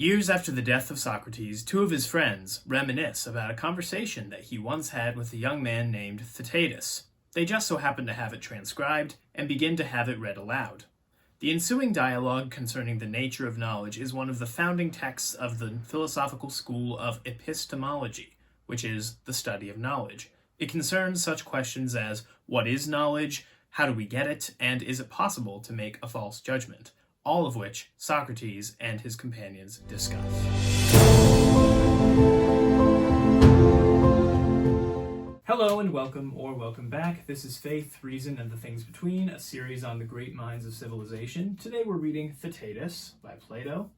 Years after the death of Socrates, two of his friends reminisce about a conversation that he once had with a young man named Theaetetus. They just so happen to have it transcribed and begin to have it read aloud. The ensuing dialogue concerning the nature of knowledge is one of the founding texts of the philosophical school of Epistemology, which is the study of knowledge. It concerns such questions as, what is knowledge, how do we get it, and is it possible to make a false judgment? All of which Socrates and his companions discuss. Hello and welcome, or welcome back. This is Faith, Reason, and the Things Between, a series on the great minds of civilization. Today we're reading Theaetetus by Plato,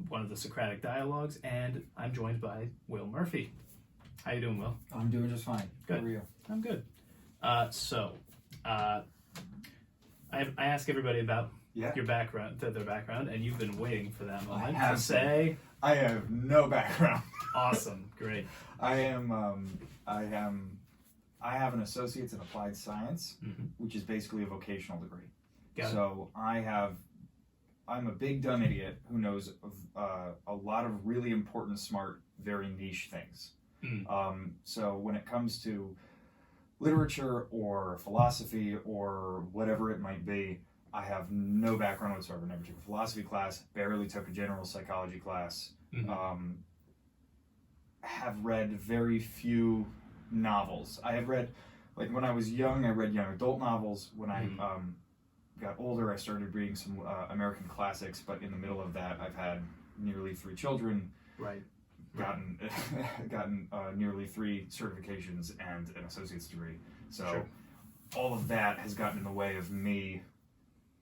one of the Socratic dialogues, and I'm joined by Will Murphy. How you doing, Will? I'm doing just fine. Good. How are you? I'm good. I ask everybody about your background, their background, and you've been waiting for that moment to say. I have no background. Awesome, great. I have an associate's in applied science, which is basically a vocational degree. So I'm a big dumb idiot who knows a lot of really important, smart, very niche things. So when it comes to literature or philosophy or whatever it might be, I have no background whatsoever. Never took a philosophy class, barely took a general psychology class. Have read very few novels. I have read, like when I was young, I read young adult novels. When I got older, I started reading some American classics, but in the middle of that, I've had nearly 3 children. Right. Gotten nearly 3 certifications and an associate's degree. So all of that has gotten in the way of me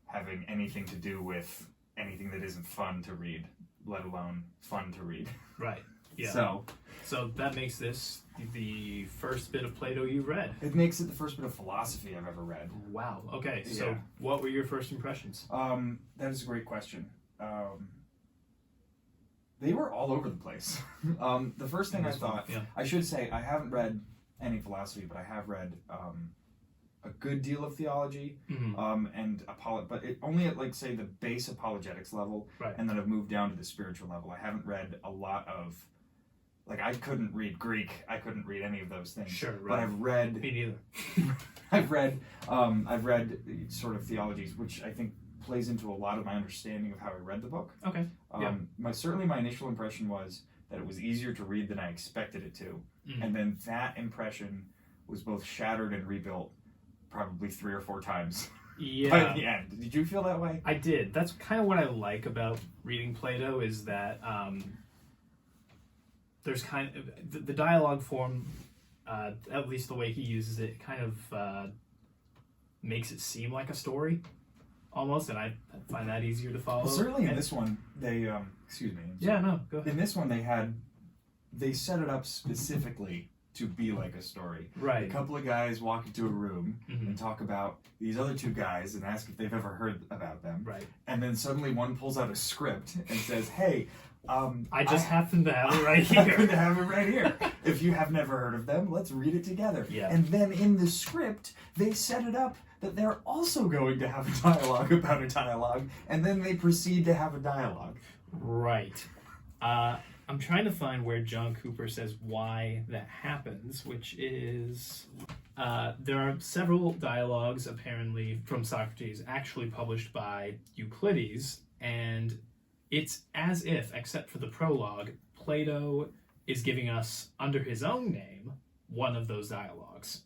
having anything to do with anything that isn't fun to read, let alone fun to read. Right. Yeah. So that makes this the first bit of Plato you read. It makes it the first bit of philosophy I've ever read. Wow. Okay. So what were your first impressions? That is a great question. They were all over the place. The first thing I thought, I should say, I haven't read any philosophy, but I have read a good deal of theology, but it only at, like, say, the base apologetics level, and then I've moved down to the spiritual level. I haven't read a lot of, like, I couldn't read Greek, I couldn't read any of those things. Sure, right. But I've read... Me neither. I've read sort of theologies, which I think plays into a lot of my understanding of how I read the book. Okay. Certainly my initial impression was that it was easier to read than I expected it to. And then that impression was both shattered and rebuilt probably 3 or 4 times by the end. Did you feel that way? I did. That's kind of what I like about reading Plato, is that there's kind of the dialogue form, at least the way he uses it, kind of makes it seem like a story almost, and I find that easier to follow. Well, certainly in this one, they excuse me. Go ahead. In this one, they set it up specifically to be like a story. Right. A couple of guys walk into a room and talk about these other 2 guys and ask if they've ever heard about them. Right. And then suddenly one pulls out a script and says, "Hey, I happen to have it right here. I happen to have it right here. If you have never heard of them, let's read it together." Yeah. And then in the script, they set it up that they're also going to have a dialogue about a dialogue, and then they proceed to have a dialogue. Right. I'm trying to find where John Cooper says why that happens, which is there are several dialogues apparently from Socrates actually published by Euclides, and it's as if, except for the prologue, Plato is giving us, under his own name, one of those dialogues.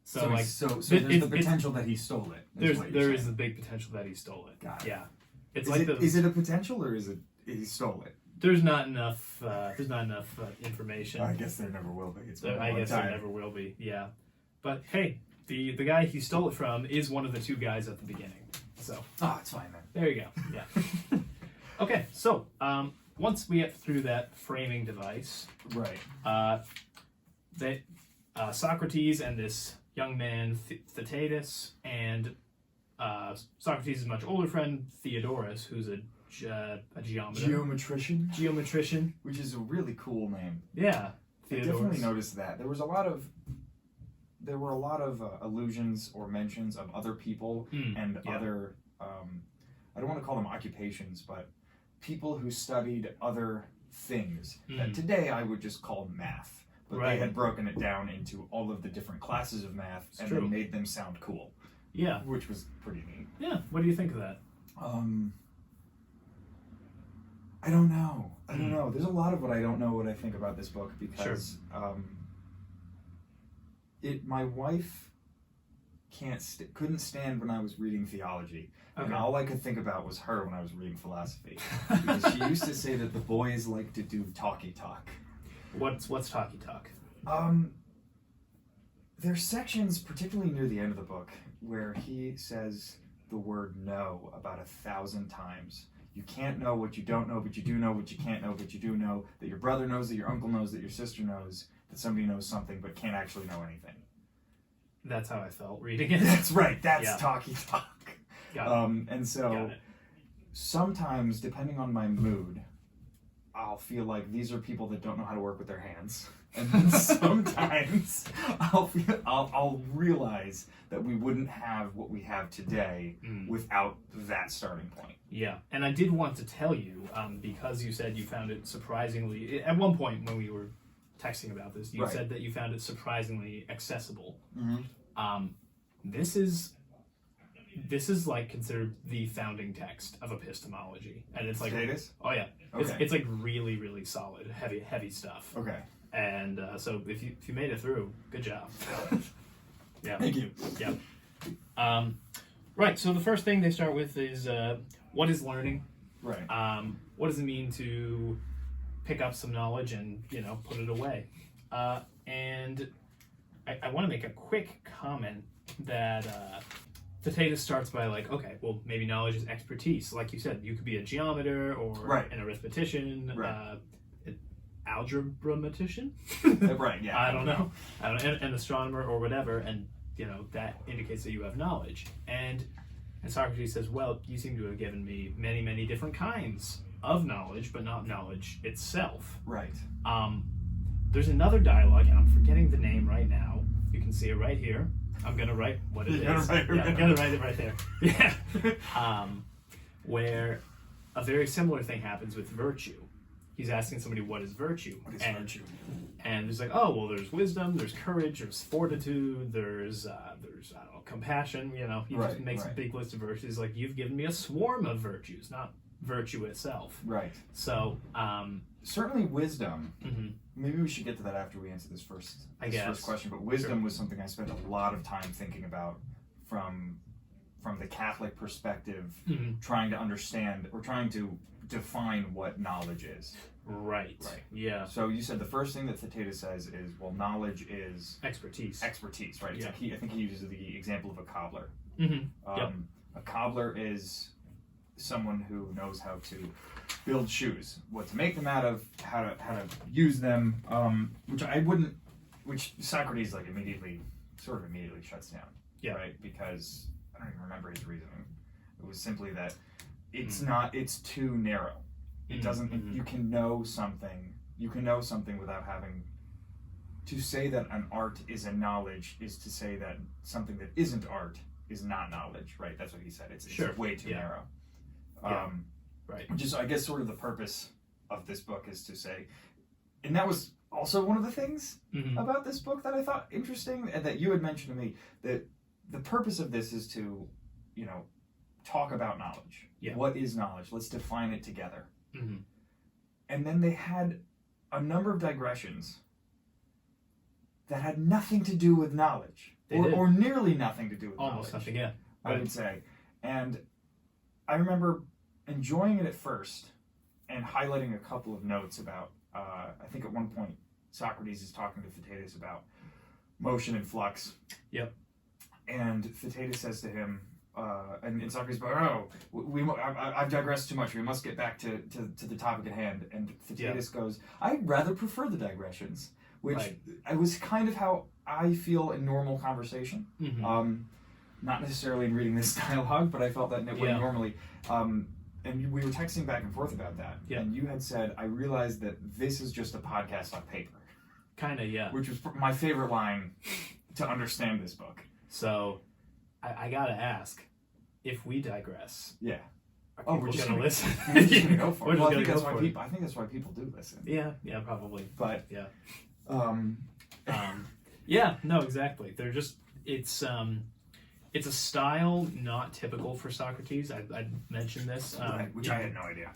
So there's the potential that he stole it. There is the big potential that he stole it. Got it. Yeah. Is it a potential, or is it he stole it? There's not enough information. I guess there never will be. There never will be. Yeah, but hey, the guy he stole it from is one of the 2 guys at the beginning. So it's fine then. There you go. Yeah. Okay, so once we get through that framing device, right? Socrates and this young man Theaetetus, and Socrates' much older friend Theodorus, who's a geometrician, which is a really cool name. Yeah, Theodorus. I definitely noticed that there were a lot of allusions or mentions of other people and other I don't want to call them occupations, but people who studied other things that today I would just call math. But they had broken it down into all of the different classes of math then made them sound cool. Yeah. Which was pretty neat. Yeah. What do you think of that? I don't know. There's a lot of what I don't know what I think about this book because my wife couldn't stand when I was reading theology. Okay. And all I could think about was her when I was reading philosophy. Because she used to say that the boys like to do talky talk. What's talky talk? There's sections, particularly near the end of the book, where he says the word no about 1,000 times. You can't know what you don't know, but you do know what you can't know, but you do know that your brother knows, that your uncle knows, that your sister knows, that somebody knows something, but can't actually know anything. That's how I felt reading it. That's right. That's talky talk. Got it. And so sometimes, depending on my mood, I'll feel like these are people that don't know how to work with their hands. And then sometimes I'll realize that we wouldn't have what we have today without that starting point. Yeah, and I did want to tell you, because you said you found it surprisingly, at one point when we were texting about this, you said that you found it surprisingly accessible. This is like considered the founding text of epistemology, and it's like Theaetetus? Oh yeah, okay. It's like really, really solid, heavy stuff. Okay. And so if you made it through, good job. Yeah. Thank you. Yeah. Right. So the first thing they start with is what is learning? Right. What does it mean to pick up some knowledge and put it away? And I want to make a quick comment that Theaetetus starts by like, okay, well maybe knowledge is expertise. Like you said, you could be a geometer or an arithmetician. Algebramatician? Right, yeah. I don't know. An astronomer or whatever, and that indicates that you have knowledge. And Socrates says, well, you seem to have given me many, many different kinds of knowledge, but not knowledge itself. Right. There's another dialogue, and I'm forgetting the name right now. You can see it right here. I'm gonna write what it is. I'm gonna write it right there. Yeah. Where a very similar thing happens with virtue. He's asking somebody, what is virtue? What is virtue? And he's like, oh, well, there's wisdom, there's courage, there's fortitude, there's I don't know, compassion. He just makes a big list of virtues. He's like, you've given me a swarm of virtues, not virtue itself. Right. So certainly wisdom. Maybe we should get to that after we answer this first question. But wisdom was something I spent a lot of time thinking about from the Catholic perspective, trying to understand or trying to define what knowledge is. Right. Yeah. So you said the first thing that Theaetetus says is, well, knowledge is expertise, right? Yeah. I think he uses the example of a cobbler. A cobbler is someone who knows how to build shoes, what to make them out of, how to use them, which Socrates immediately shuts down. Yeah. Right? Because I don't even remember his reasoning. It was simply that it's too narrow. It doesn't you can know something without having to say that an art is a knowledge is to say that something that isn't art is not knowledge, right? That's what he said. It's way too narrow. Right. Which is, I guess, sort of the purpose of this book is to say, and that was also one of the things about this book that I thought interesting and that you had mentioned to me, that the purpose of this is to, talk about knowledge. Yeah. What is knowledge? Let's define it together. And then they had a number of digressions that had nothing to do with knowledge, or nearly nothing to do with almost knowledge. Nothing, yeah. I would say. And I remember enjoying it at first and highlighting a couple of notes about, I think at one point Socrates is talking to Theaetetus about motion and flux. Yep. And Theaetetus says to him, and Socrates goes, I've digressed too much. We must get back to the topic at hand. And Theaetetus goes, I rather prefer the digressions, which was kind of how I feel in normal conversation. Not necessarily in reading this dialogue, but I felt that way normally. And we were texting back and forth about that. Yeah. And you had said, I realized that this is just a podcast on paper. Kind of, yeah. Which was my favorite line to understand this book. So, I gotta ask, if we digress, We're just gonna listen. We're just gonna go for it. Well, I think that's why people do listen. Yeah, probably. But yeah, no, exactly. They're just it's a style not typical for Socrates. I mentioned this, which I had no idea.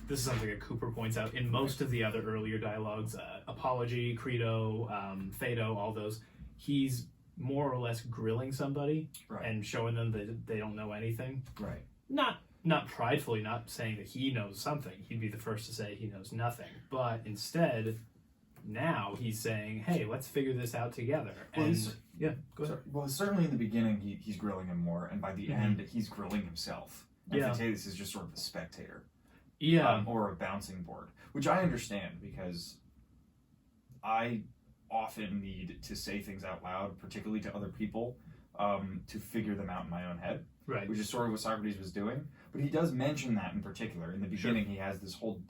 This is something that Cooper points out in most of the other earlier dialogues, Apology, Credo, Phaedo, all those. He's more or less grilling somebody and showing them that they don't know anything. Right. Not pridefully, not saying that he knows something. He'd be the first to say he knows nothing. But instead, now he's saying, hey, let's figure this out together. Well, go ahead. Well, certainly in the beginning, he's grilling him more, and by the end, he's grilling himself. And Theaetetus is just sort of a spectator. Yeah. Or a bouncing board, which I understand because I often need to say things out loud, particularly to other people, to figure them out in my own head. Right. Which is sort of what Socrates was doing. But he does mention that in particular. In the beginning, he has this whole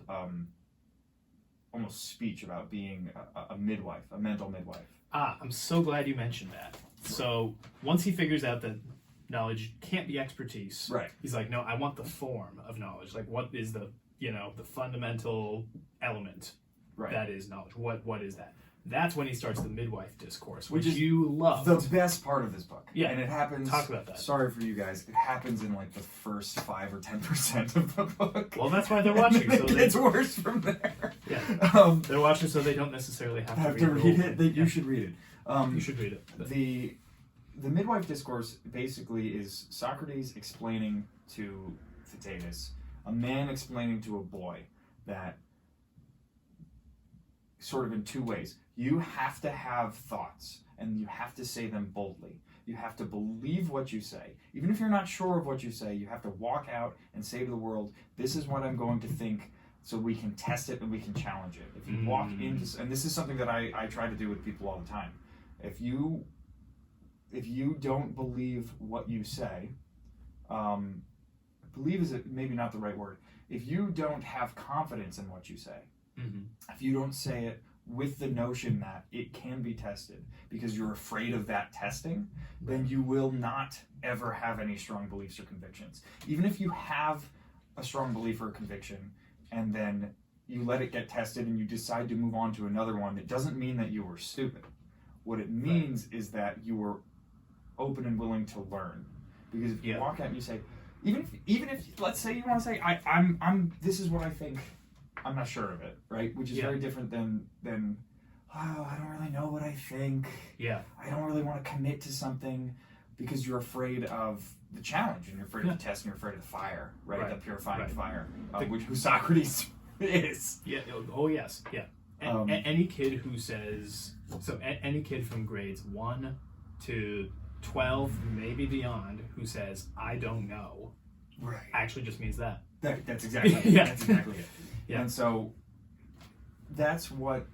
almost speech about being a midwife, a mental midwife. I'm so glad you mentioned that. So once he figures out that knowledge can't be expertise, right? He's like, no, I want the form of knowledge. Like, what is the fundamental element that is knowledge? What is that? That's when he starts the midwife discourse, which is you love. The best part of this book. Yeah. And it happens. Talk about that. Sorry for you guys. It happens in like the first 5 or 10% of the book. Well, that's why they're watching. So it gets worse from there. Yeah. They're watching so they don't necessarily have to read it. You should read it. You should read it. The midwife discourse basically is Socrates explaining to Theaetetus, a man explaining to a boy that sort of in 2 ways. You have to have thoughts, and you have to say them boldly. You have to believe what you say. Even if you're not sure of what you say, you have to walk out and say to the world, this is what I'm going to think, so we can test it and we can challenge it. If you walk into, and this is something that I try to do with people all the time. If you don't believe what you say, believe is maybe not the right word. If you don't have confidence in what you say, if you don't say it with the notion that it can be tested because you're afraid of that testing, then you will not ever have any strong beliefs or convictions. Even if you have a strong belief or a conviction and then you let it get tested and you decide to move on to another one, it doesn't mean that you were stupid. What it means is that you were open and willing to learn. Because if you walk out and you say, even if let's say you want to say, I'm this is what I think, I'm not sure of it, right? Which is very different than I don't really know what I think. Yeah. I don't really want to commit to something because you're afraid of the challenge and you're afraid of the test and you're afraid of the fire, right? The purifying fire, who Socrates is. Yeah. Oh yes. Yeah. Any kid who says any kid from grades 1 to 12, maybe beyond, who says I don't know, actually just means that. That's exactly it. That's exactly it. Yeah. And so that's what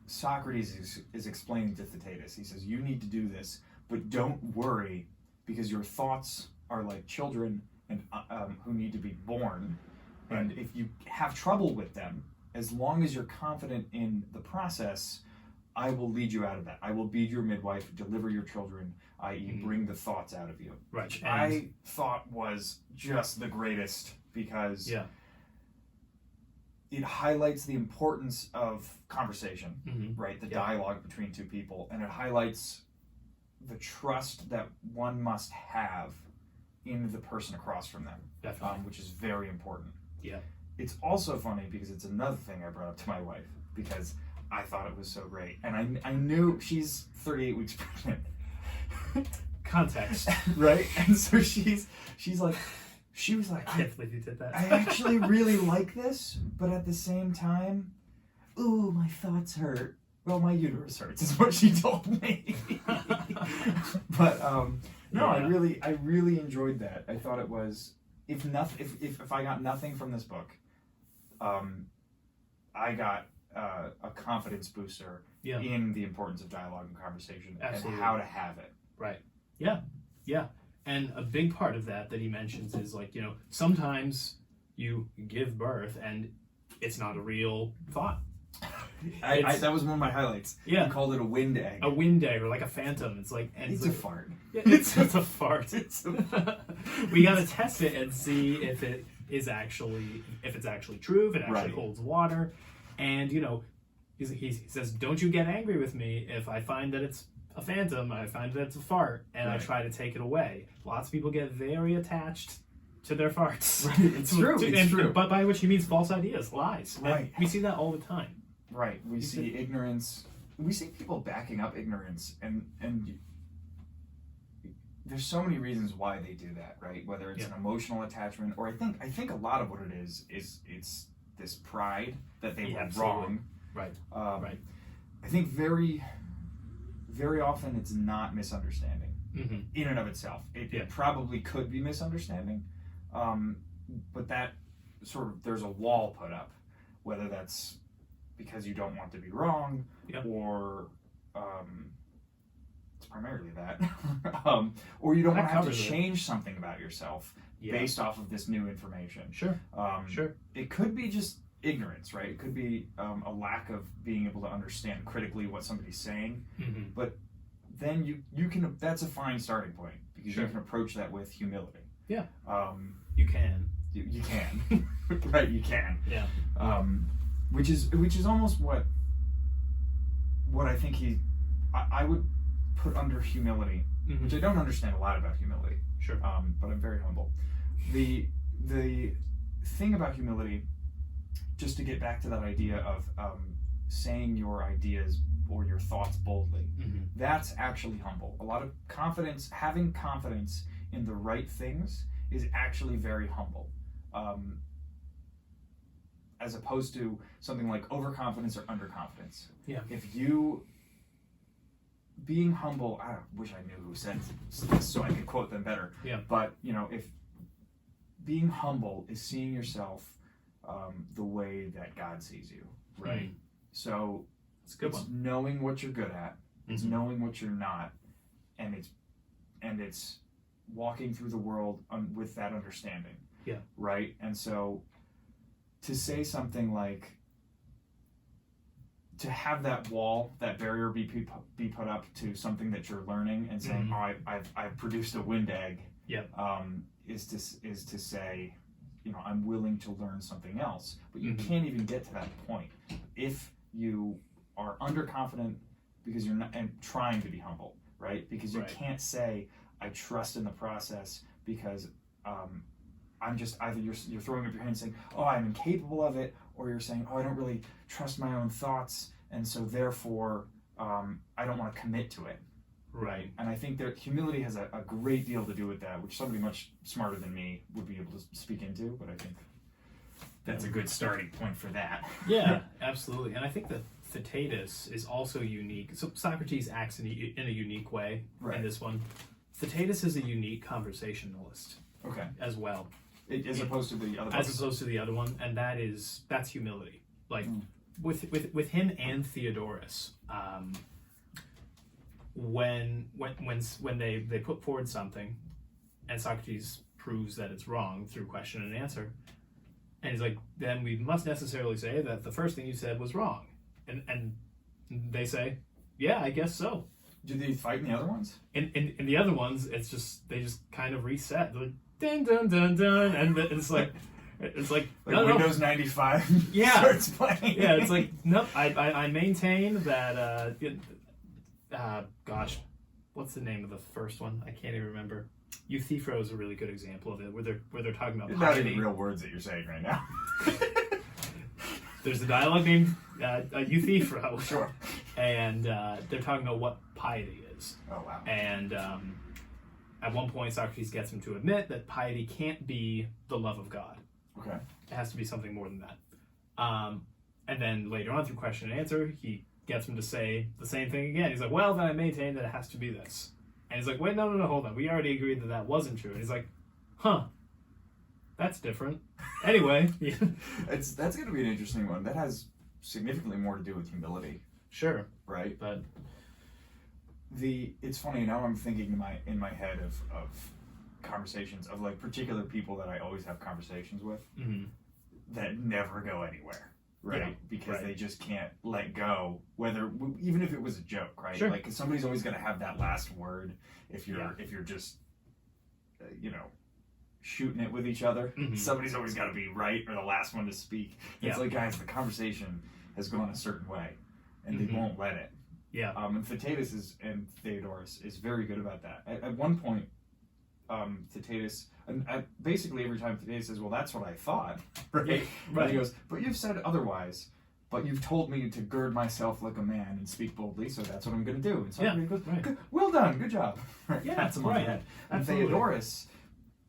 Socrates is explaining to Theaetetus. He says, you need to do this, but don't worry because your thoughts are like children and who need to be born. Right. And if you have trouble with them, as long as you're confident in the process, I will lead you out of that. I will be your midwife, deliver your children, i.e. bring the thoughts out of you. Right. Which I thought was just the greatest because it highlights the importance of conversation, right? The dialogue between two people, and it highlights the trust that one must have in the person across from them, which is very important. Yeah. It's also funny because it's another thing I brought up to my wife because I thought it was so great, and I knew she's 38 weeks pregnant. Context, right? And so she's like. She was like, I can't believe you did that. I actually really like this, but at the same time, ooh, my thoughts hurt. Well, my uterus hurts, is what she told me. But I really enjoyed that. I thought it was, if I got nothing from this book, I got a confidence booster in the importance of dialogue and conversation and how to have it. Right. Yeah. Yeah. And a big part of that he mentions is like, sometimes you give birth and it's not a real thought. That was one of my highlights. Yeah. You called it a wind egg. A wind egg, or like a phantom. It's like... And it's like, a fart. Yeah, it's a fart. We gotta test it and see if it's actually true, if it actually holds water. And, you know, he says, don't you get angry with me if I find that it's a phantom, I find that it's a fart, and I try to take it away. Lots of people get very attached to their farts. Right. It's true. It's true. But by which he means false ideas, lies. Right. And we see that all the time. Right. We see ignorance. We see people backing up ignorance, and there's so many reasons why they do that, right? Whether it's an emotional attachment, or I think a lot of what it is it's this pride that they were wrong. Right. Right. I think very, very often it's not misunderstanding in and of itself. It probably could be misunderstanding, but that sort of, there's a wall put up, whether that's because you don't want to be wrong, or it's primarily that, or you don't want to have to change something about yourself based off of this new information. Sure. Sure. It could be just ignorance, right? It could be a lack of being able to understand critically what somebody's saying, but then you can, that's a fine starting point, because you can approach that with humility. Yeah. You can. You can. Right, you can. Yeah. Which is almost what I think I would put under humility, which I don't understand a lot about humility. Sure. But I'm very humble. The thing about humility, just to get back to that idea of saying your ideas or your thoughts boldly, that's actually humble. A lot of confidence, having confidence in the right things, is actually very humble. As opposed to something like overconfidence or underconfidence. Yeah. If you being humble, I wish I knew who said this so I could quote them better. Yeah. But if being humble is seeing yourself the way that God sees you, right? So it's a good one. Knowing what you're good at, it's knowing what you're not, and it's walking through the world with that understanding. Yeah. Right. And so to say something like, to have that wall, that barrier be put up to something that you're learning and saying, oh, I've produced a wind egg. Yep. Is to say, I'm willing to learn something else, but you can't even get to that point if you are underconfident because you're not, and trying to be humble, right? Because you can't say, I trust in the process, because I'm just, either you're throwing up your hand and saying, oh, I'm incapable of it, or you're saying, oh, I don't really trust my own thoughts, and so therefore I don't want to commit to it. Right. And I think that humility has a great deal to do with that, which somebody much smarter than me would be able to speak into, but I think that's a good starting point for that. Yeah, absolutely. And I think that Theaetetus is also unique. So Socrates acts in a unique way in this one. Theaetetus is a unique conversationalist. Okay. As well. As opposed to the other one. As opposed to the other one, and that's humility. Like with him and Theodorus, when they put forward something, and Socrates proves that it's wrong through question and answer, and he's like, then we must necessarily say that the first thing you said was wrong, and they say, yeah, I guess so. Do they fight in the other ones? In the other ones, it's just they just kind of reset. They're like, dun dun dun dun, and it's like no, Windows 95 starts playing. Yeah, it's like, nope, I maintain that gosh, what's the name of the first one? I can't even remember. Euthyphro is a really good example of it, where they're talking about piety. Not even real words that you're saying right now. There's a dialogue named Euthyphro. Sure. And they're talking about what piety is. Oh, wow. And at one point, Socrates gets him to admit that piety can't be the love of God. Okay. It has to be something more than that. And then later on, through question and answer, he gets him to say the same thing again. He's like, well, then I maintain that it has to be this. And he's like, wait, no, hold on. We already agreed that wasn't true. And he's like, huh, that's different. Anyway. That's going to be an interesting one. That has significantly more to do with humility. Sure. Right? But it's funny, now I'm thinking in my head of conversations of like particular people that I always have conversations with that never go anywhere. right? Yeah. Because they just can't let go, even if it was a joke, right? Sure. Like, 'cause somebody's always going to have that last word if you're just, shooting it with each other. Mm-hmm. Somebody's always got to be right or the last one to speak. It's like, guys, the conversation has gone a certain way, and they won't let it. Yeah. And Theaetetus and Theodorus is very good about that. At one point, Theaetetus, and basically every time Theaetetus says, "Well, that's what I thought," right? Right. He goes, "But you've said otherwise. But you've told me to gird myself like a man and speak boldly, so that's what I'm going to do." And Socrates goes, "Well done, good job." Yeah, Pats him on the head. And Absolutely. Theodorus,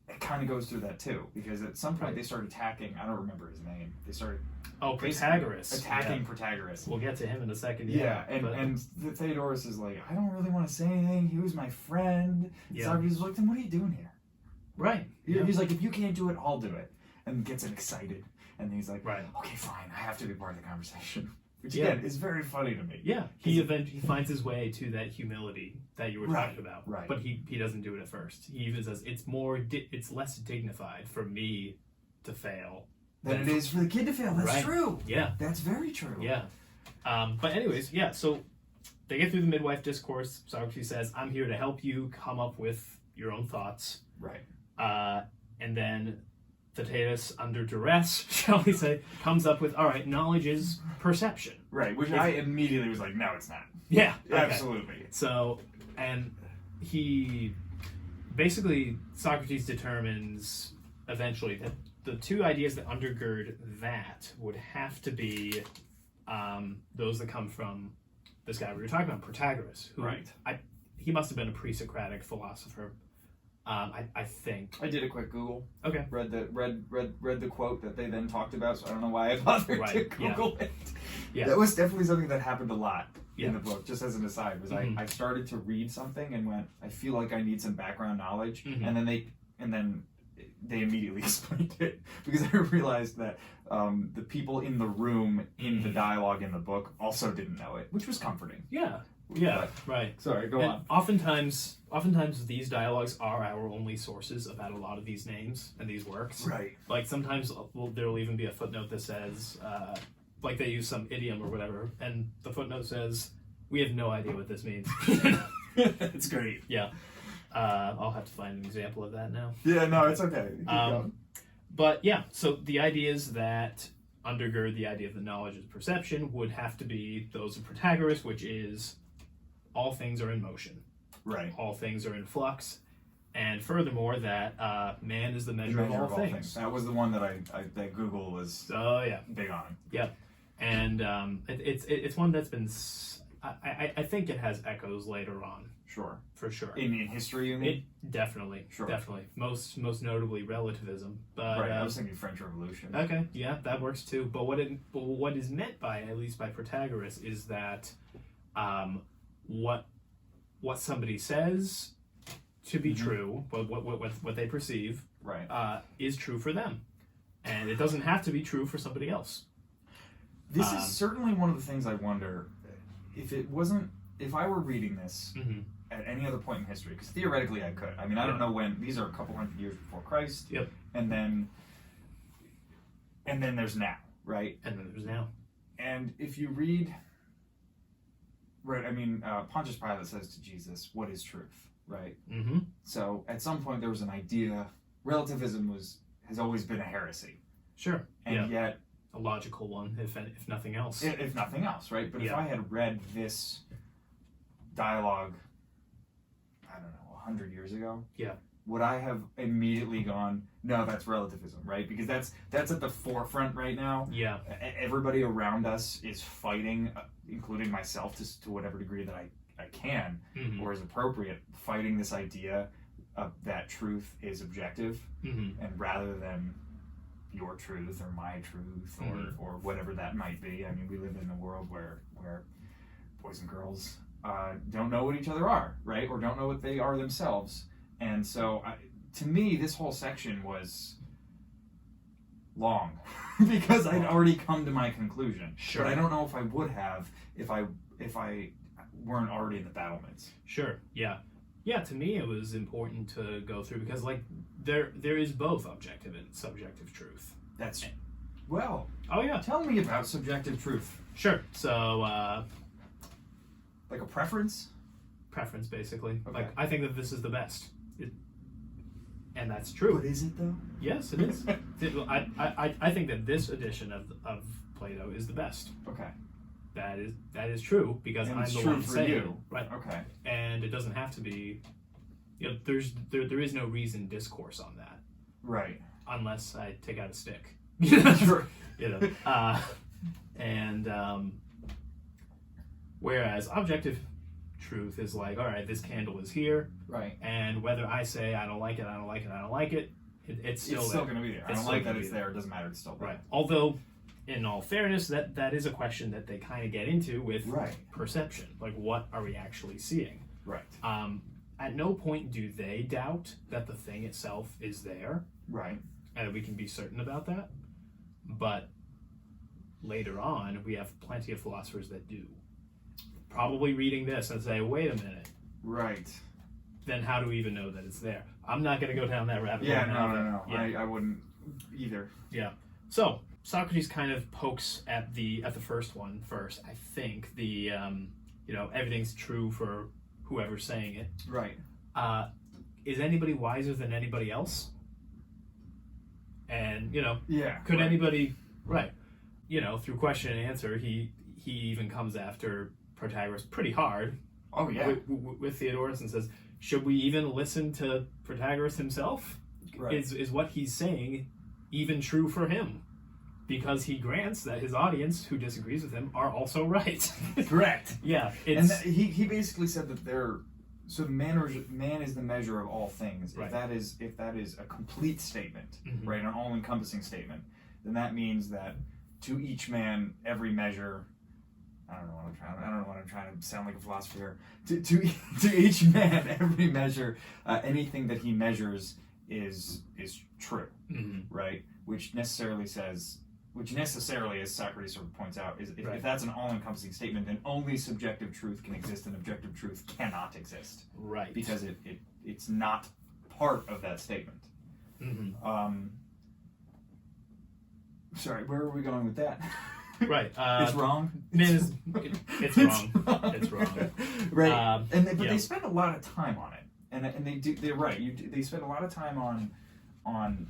it kind of goes through that too, because at some point they started attacking. I don't remember his name. They started Protagoras. attacking Protagoras. We'll get to him in a second. And Theodorus is like, "I don't really want to say anything. He was my friend." Socrates is like, "Then what are you doing here?" Right. He's like, "If you can't do it, I'll do it," and gets excited. And he's like, right. "Okay, fine. I have to be part of the conversation." Which again is very funny to me. Yeah, he finds his way to that humility that you were talking about. Right. But he doesn't do it at first. He even says it's less dignified for me to fail than it is for the kid to fail. That's true. Yeah, that's very true. Yeah. But anyways, so they get through the midwife discourse. Socrates says, "I'm here to help you come up with your own thoughts." Right. And then Theaetetus, under duress, shall we say, comes up with, all right, knowledge is perception. Right, which I immediately was like, no, it's not. Yeah. Okay. Absolutely. So, and Socrates determines eventually that the two ideas that undergird that would have to be those that come from this guy we were talking about, Protagoras, who he must have been a pre-Socratic philosopher. I think I did a quick Google. Okay. Read the quote that they then talked about, so I don't know why I bothered to Google it. Yeah. That was definitely something that happened a lot in the book. Just as an aside, was I started to read something and went, I feel like I need some background knowledge, and then they immediately explained it, because I realized that the people in the room in the dialogue in the book also didn't know it, which was comforting. Yeah. Right. Sorry, go on. Oftentimes these dialogues are our only sources about a lot of these names and these works. Right. Like sometimes there'll even be a footnote that says, like they use some idiom or whatever, and the footnote says, "We have no idea what this means." It's great. Yeah. I'll have to find an example of that now. Yeah, no, it's okay. Keep going. But yeah, so the ideas that undergird the idea of the knowledge of perception would have to be those of Protagoras, which is all things are in motion. Right. All things are in flux. And furthermore, that man is the measure of all things. That was the one that Google was big on. Yep. And it's one that's been... I think it has echoes later on. Sure. For sure. In history, you mean? Definitely. Sure. Definitely. Most notably relativism. But, right, I was thinking French Revolution. Okay, yeah, that works too. But what is meant by, at least by Protagoras, is that what somebody says to be true, what they perceive, is true for them. And it doesn't have to be true for somebody else. This is certainly one of the things I wonder, if I were reading this at any other point in history, because theoretically I could. I mean, I don't know when. These are a couple hundred years before Christ. Yep. And then there's now, right? And then there's now. And if you read, right, I mean, Pontius Pilate says to Jesus, "What is truth?" Right? Mm-hmm. So at some point there was an idea. Relativism has always been a heresy. Sure. And yet a logical one, if nothing else. If nothing else, right? But if I had read this dialogue, I don't know, 100 years ago, would I have immediately gone, no, that's relativism, right? Because that's at the forefront right now. Yeah. Everybody around us is fighting, including myself to whatever degree that I can, or is appropriate, fighting this idea that truth is objective, and rather than your truth or my truth or whatever that might be. I mean, we live in a world where boys and girls don't know what each other are, right? Or don't know what they are themselves. And so, to me, this whole section was long because I'd already come to my conclusion. Sure. But I don't know if I would have if I weren't already in the battlements. Sure. Yeah. Yeah. To me, it was important to go through because, like, there is both objective and subjective truth. That's Well, oh yeah, tell me about subjective truth. Sure. So, like a preference? Preference, basically. Okay. Like, I think that this is the best. And that's true. But is it, though? Yes, it is. I think that this edition of Plato is the best. Okay. That is true, because and I'm it's the true one for saying you. it. Right. Okay. And it doesn't have to be, there is no reasoned discourse on that. Right. Unless I take out a stick. Sure. Whereas objective truth is like, all right, this candle is here, right, and whether I say I don't like it, it's still going to be there. I don't like that it's there. It doesn't matter. It's still there. Right. Although, in all fairness, that is a question that they kind of get into with perception. Like, what are we actually seeing? Right. At no point do they doubt that the thing itself is there. Right. And we can be certain about that. But later on, we have plenty of philosophers that do. Probably reading this and say, wait a minute. Right. Then how do we even know that it's there? I'm not going to go down that rabbit hole. Yeah, no. Yeah. I wouldn't either. Yeah. So, Socrates kind of pokes at the first one first. I think the, everything's true for whoever's saying it. Right. Is anybody wiser than anybody else? And, could right. anybody, right, through question and answer, he even comes after Protagoras pretty hard. Oh, yeah. With Theaetetus, and says, should we even listen to Protagoras himself? Right. Is what he's saying even true for him? Because he grants that his audience, who disagrees with him, are also right. Correct. Yeah. And he basically said that so man is the measure of all things. Right. If that is a complete statement, mm-hmm. right, an all-encompassing statement, then that means that to each man, every measure. I don't know what I'm trying to sound like a philosopher here. To each man, every measure, anything that he measures is true, mm-hmm. right? Which necessarily, as Socrates sort of points out, is if that's an all-encompassing statement, then only subjective truth can exist, and objective truth cannot exist, right? Because it's not part of that statement. Mm-hmm. Sorry, where are we going with that? Right. It's wrong. It's wrong. It's wrong. Right. But they spend a lot of time on it, and they do. They're right. They spend a lot of time on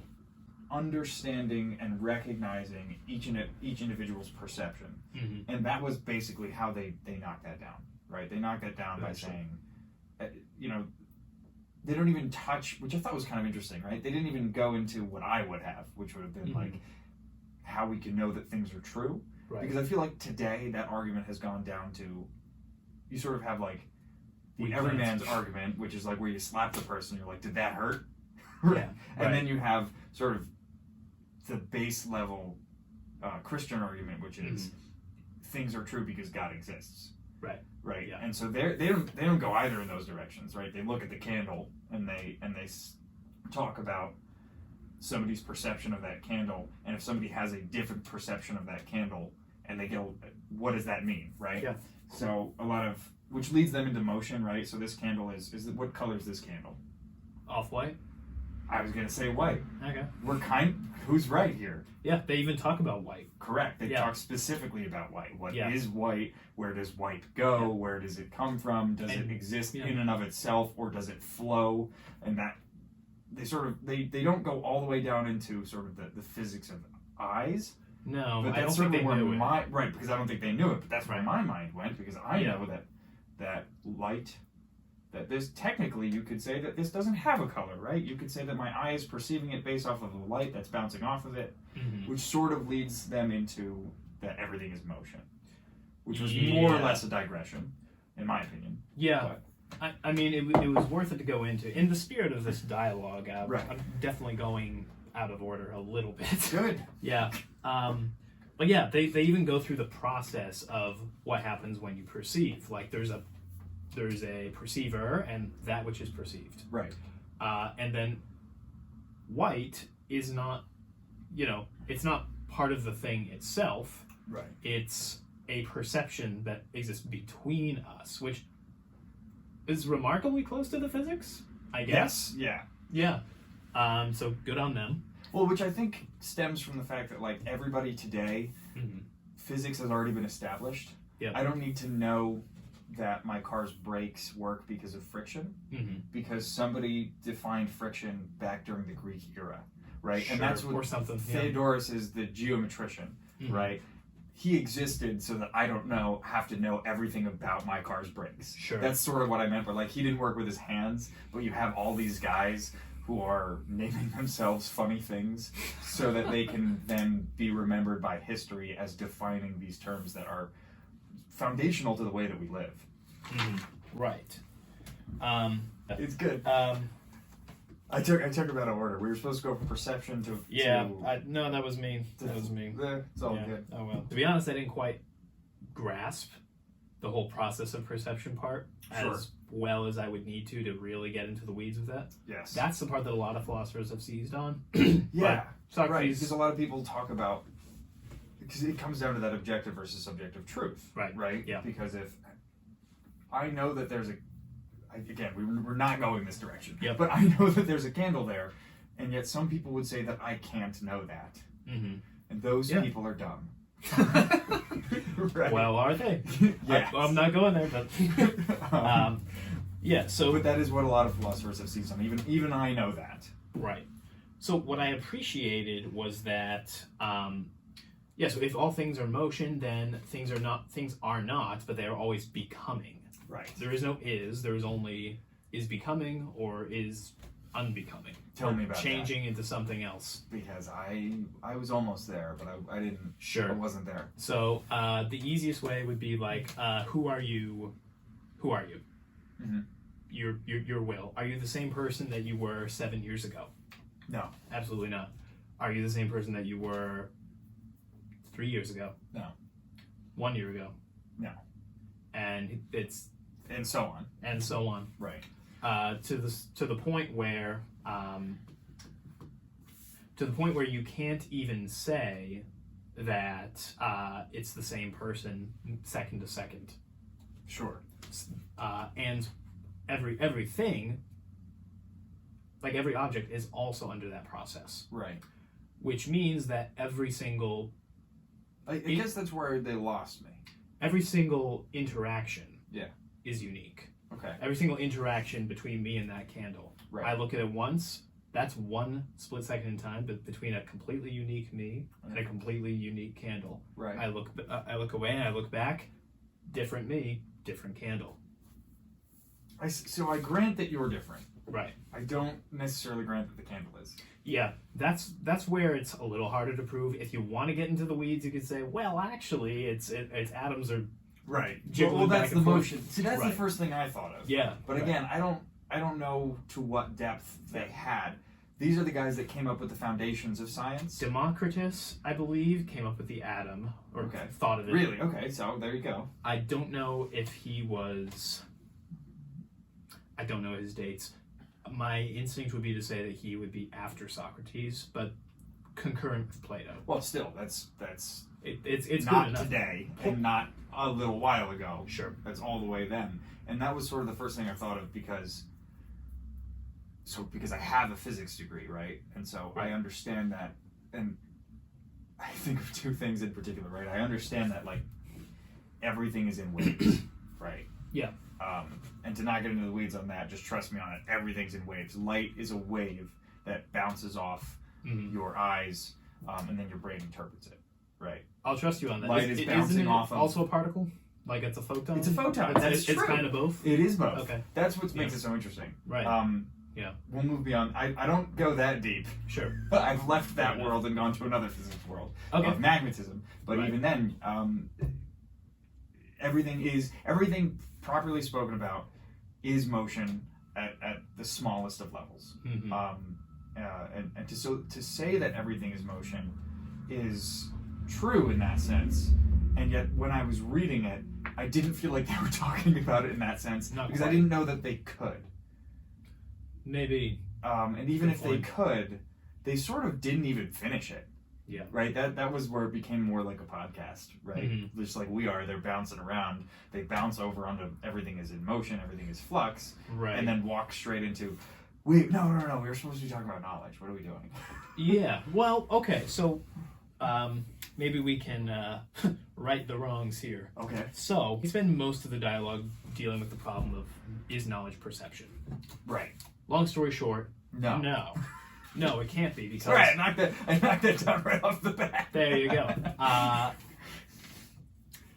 understanding and recognizing each individual's perception, mm-hmm. and that was basically how they knocked that down. Right. They knocked that down by saying, they don't even touch, which I thought was kind of interesting. Right. They didn't even go into what I would have, which would have been mm-hmm. like how we can know that things are true. Right. Because I feel like today that argument has gone down to, you sort of have like the everyman's argument, which is like where you slap the person, you're like, did that hurt? Yeah. And then you have sort of the base level Christian argument, which is mm-hmm. things are true because God exists. Right. Right. Yeah. And so they don't go either in those directions, right? They look at the candle and they talk about somebody's perception of that candle, and if somebody has a different perception of that candle, and they go, what does that mean, right? Yeah. So which leads them into motion, right? So this candle is what color is this candle? Off-white? I was going to say white. Okay. Who's right here? Yeah, they even talk about white. Correct. They talk specifically about white. What is white? Where does white go? Yeah. Where does it come from? Does it exist in and of itself, or does it flow? And that they don't go all the way down into sort of the physics of eyes. No, but I don't think they knew it. Right, because I don't think they knew it, but that's where my mind went, because I know that light, that this, technically you could say that this doesn't have a color, right? You could say that my eye is perceiving it based off of the light that's bouncing off of it, mm-hmm. which sort of leads them into that everything is motion, which was more or less a digression, in my opinion. Yeah. But, I mean, it was worth it to go into. In the spirit of this dialogue, I'm definitely going out of order a little bit. Good. Yeah. But yeah, they even go through the process of what happens when you perceive. Like there's a perceiver and that which is perceived. Right. And then white is not, it's not part of the thing itself. Right. It's a perception that exists between us, which is remarkably close to the physics, I guess. Yes. Yeah. Yeah. So good on them. Well, which I think stems from the fact that, like, everybody today, physics has already been established. Yep. I don't need to know that my car's brakes work because of friction, because somebody defined friction back during the Greek era, right? Sure, and that's what or something. Theaetetus is the geometrician, right? He existed so that I don't have to know everything about my car's brakes. Sure. That's sort of what I meant, but like he didn't work with his hands, but you have all these guys who are naming themselves funny things so that they can then be remembered by history as defining these terms that are foundational to the way that we live. Right. It's good. I took it out of order. We were supposed to go from perception to... No, that was me. That was me. It's all good. Oh, well. To be honest, I didn't quite grasp the whole process of perception part as well as I would need to really get into the weeds with that. Yes. That's the part that a lot of philosophers have seized on. Yeah. Socrates... Right, because a lot of people talk about... Because it comes down to that objective versus subjective truth. Right? Yeah. Because if I know that there's a... Again, we're not going this direction. Yep. But I know that there's a candle there, and yet some people would say that I can't know that. And those people are dumb. Right. Well, are they? Yes. I'm not going there, but... But that is what a lot of philosophers have seized on. Even I know that. Right. So what I appreciated was that... so if all things are motion, then things are not, but they are always becoming. Right. There is no is. There is only is becoming or is unbecoming. Tell me about changing into something else. Because I was almost there, but I didn't. Sure. I wasn't there. So the easiest way would be like, who are you? Who are you? Your will. Are you the same person that you were 7 years ago? No. Absolutely not. Are you the same person that you were 3 years ago? No. 1 year ago? No. And it's... And so on. And so on. Right. To the point where you can't even say that it's the same person second to second. Sure. And everything, like every object, is also under that process. Right. Which means that every single... I guess that's where they lost me. Every single interaction is unique. Okay. Every single interaction between me and that candle. Right. I look at it once, that's one split second in time, but between a completely unique me and a completely unique candle. Right. I look away and I look back, different me, different candle. So I grant that you're different. Right. I don't necessarily grant that the candle is. Yeah, that's where it's a little harder to prove. If you want to get into the weeds, you could say, well, actually, it's atoms are jiggling back that's and the forth. motion. See, that's the first thing I thought of. Yeah, but again, I don't know to what depth they had. These are the guys that came up with the foundations of science. Democritus, I believe, came up with the atom, or thought of it. Really? Okay, so there you go. I don't know if he was... I don't know his dates. My instinct would be to say that he would be after Socrates, but concurrent with Plato. Well, still, that's it's not good enough. Today and not a little while ago. Sure, that's all the way then, and that was sort of the first thing I thought of because I have a physics degree, right? And so I understand that, and I think of two things in particular, right? I understand that like everything is in waves, right? Yeah. And to not get into the weeds on that, just trust me on it. Everything's in waves. Light is a wave that bounces off your eyes, and then your brain interprets it. Right. I'll trust you on that. Light is bouncing off of... Also a particle? Like it's a photon? It's a photon. It's kind of both? It is both. Okay. That's what makes it so interesting. Right. Yeah. We'll move beyond. I don't go that deep. Sure. But I've left that world and gone to another physics world of magnetism. But even then, everything properly spoken about is motion at the smallest of levels. And to say that everything is motion is true in that sense, and yet when I was reading it, I didn't feel like they were talking about it in that sense because I didn't know that they could. Maybe. And even if they could, they sort of didn't even finish it. Yeah. Right? That was where it became more like a podcast, right? Just like we are, they're bouncing around. They bounce over onto everything is in motion, everything is flux, right. and then walk straight into, Wait, no. We were supposed to be talking about knowledge. What are we doing? Yeah. Well, okay. So maybe we can right the wrongs here. Okay. So we spend most of the dialogue dealing with the problem of, is knowledge perception? Right. Long story short, No. No, it can't be because... Right, I knocked that down right off the bat. There you go.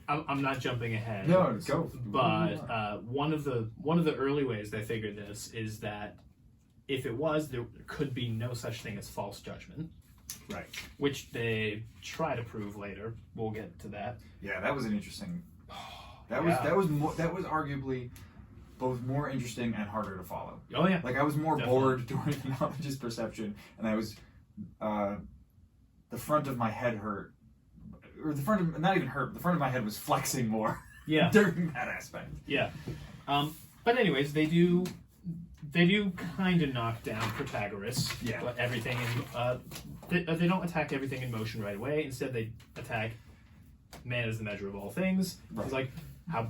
I'm not jumping ahead. No, go. But one of the early ways they figured this is that if it was, there could be no such thing as false judgment. Right. Which they try to prove later. We'll get to that. Yeah, that was an interesting... That was arguably both more interesting and harder to follow. Oh yeah. Like I was more bored during the knowledge is perception, and I was the front of my head hurt, or the front of not even hurt. The front of my head was flexing more. Yeah. During that aspect. Yeah. But anyways, they do kind of knock down Protagoras. Yeah. But everything they don't attack everything in motion right away. Instead, they attack man as the measure of all things. Right. It's like,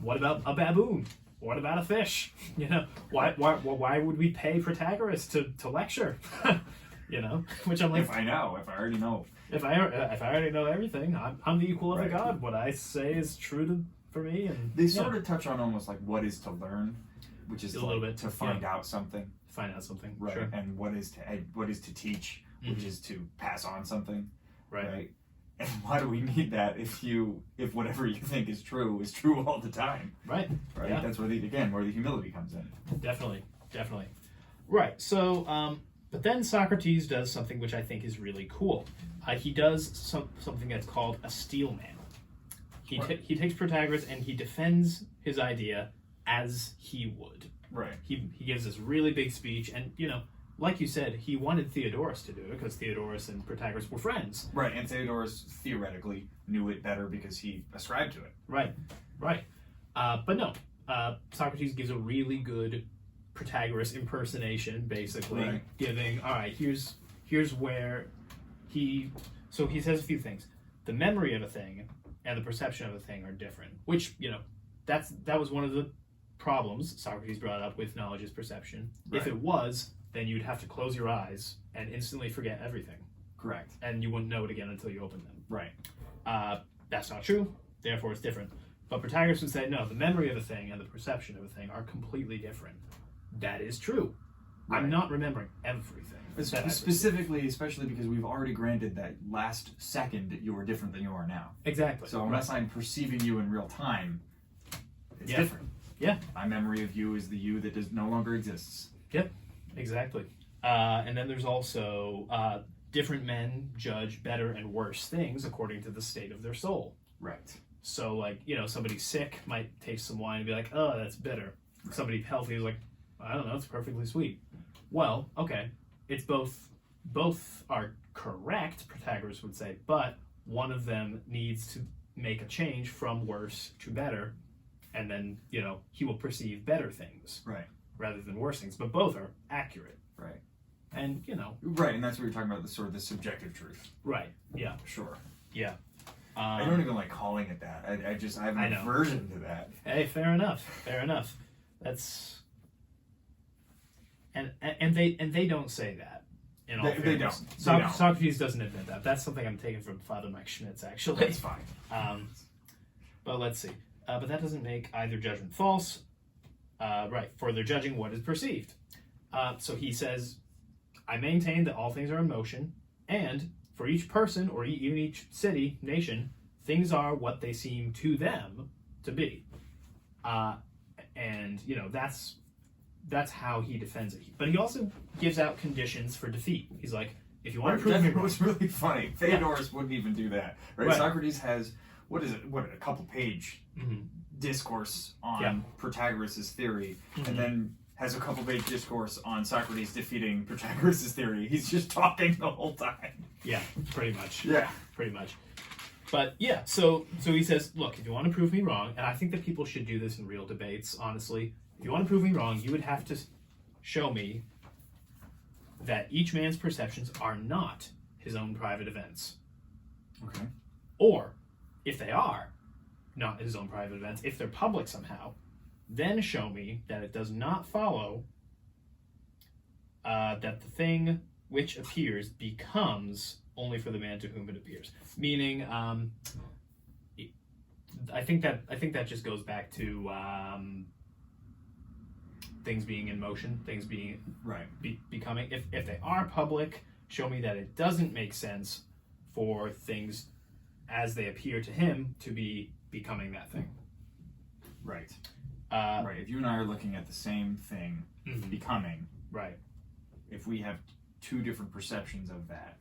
what about a baboon? What about a fish? You know, why would we pay Protagoras to lecture? You know, which I'm like, if I already know. If I already know everything, I'm the equal of a god. What I say is true for me. And they sort of touch on almost like what is to learn, which is a little bit to find out something. Find out something, right? Sure. And what is to teach, which is to pass on something, right? And why do we need that if whatever you think is true all the time? Right. Yeah. That's where the humility comes in. Definitely. Right. So, but then Socrates does something which I think is really cool. He does something that's called a steel man. He takes Protagoras and he defends his idea as he would. Right. He gives this really big speech, and like you said, he wanted Theodorus to do it because Theodorus and Protagoras were friends. Right, and Theodorus theoretically knew it better because he ascribed to it. Right. But no, Socrates gives a really good Protagoras impersonation, basically, giving, all right, here's where he says a few things. The memory of a thing and the perception of a thing are different, which, that was one of the problems Socrates brought up with knowledge is perception. Right. If it was, then you'd have to close your eyes and instantly forget everything. Correct. And you wouldn't know it again until you opened them. Right. That's not true, therefore it's different. But Protagoras would say, no, the memory of a thing and the perception of a thing are completely different. That is true. Right. I'm not remembering everything. Specifically, especially because we've already granted that last second that you were different than you are now. Exactly. So unless I'm perceiving you in real time, it's different. Yeah. My memory of you is the you that no longer exists. Yep, exactly. And then there's also different men judge better and worse things according to the state of their soul. Right. So, like, somebody sick might taste some wine and be like, oh, that's bitter. Right. Somebody healthy is like, I don't know, it's perfectly sweet. Well, okay, it's both are correct, Protagoras would say, but one of them needs to make a change from worse to better, and then, he will perceive better things. Right. Rather than worse things, but both are accurate. Right. And, Right, and that's what you're talking about, the subjective truth. Right, yeah. Sure. Yeah. I don't even like calling it that. I have an aversion to that. Hey, fair enough. That's... And they don't say that. In all fairness. They don't. Socrates doesn't admit that. That's something I'm taking from Father Mike Schmitz, actually. That's fine. But let's see. But that doesn't make either judgment false. Right, for they're judging what is perceived. So he says, I maintain that all things are in motion, and for each person, or even each city, nation, things are what they seem to them to be. And, that's how he defends it. But he also gives out conditions for defeat. He's like, if you want to prove me wrong... was really funny. Theodorus wouldn't even do that. Right? Socrates has, a couple-page discourse on Protagoras' theory, and then has a couple-page discourse on Socrates defeating Protagoras' theory. He's just talking the whole time. Yeah, pretty much. Yeah. Pretty much. But yeah, so he says, look, if you want to prove me wrong, and I think that people should do this in real debates, honestly, if you want to prove me wrong, you would have to show me that each man's perceptions are not his own private events. Okay. Or, if they are not his own private events, if they're public somehow, then show me that it does not follow that the thing which appears becomes only for the man to whom it appears. Meaning, I think that just goes back to things being in motion, things being becoming. If they are public, show me that it doesn't make sense for things as they appear to him to be becoming that thing. Right. Right. If you and I are looking at the same thing becoming, right. If we have two different perceptions of that,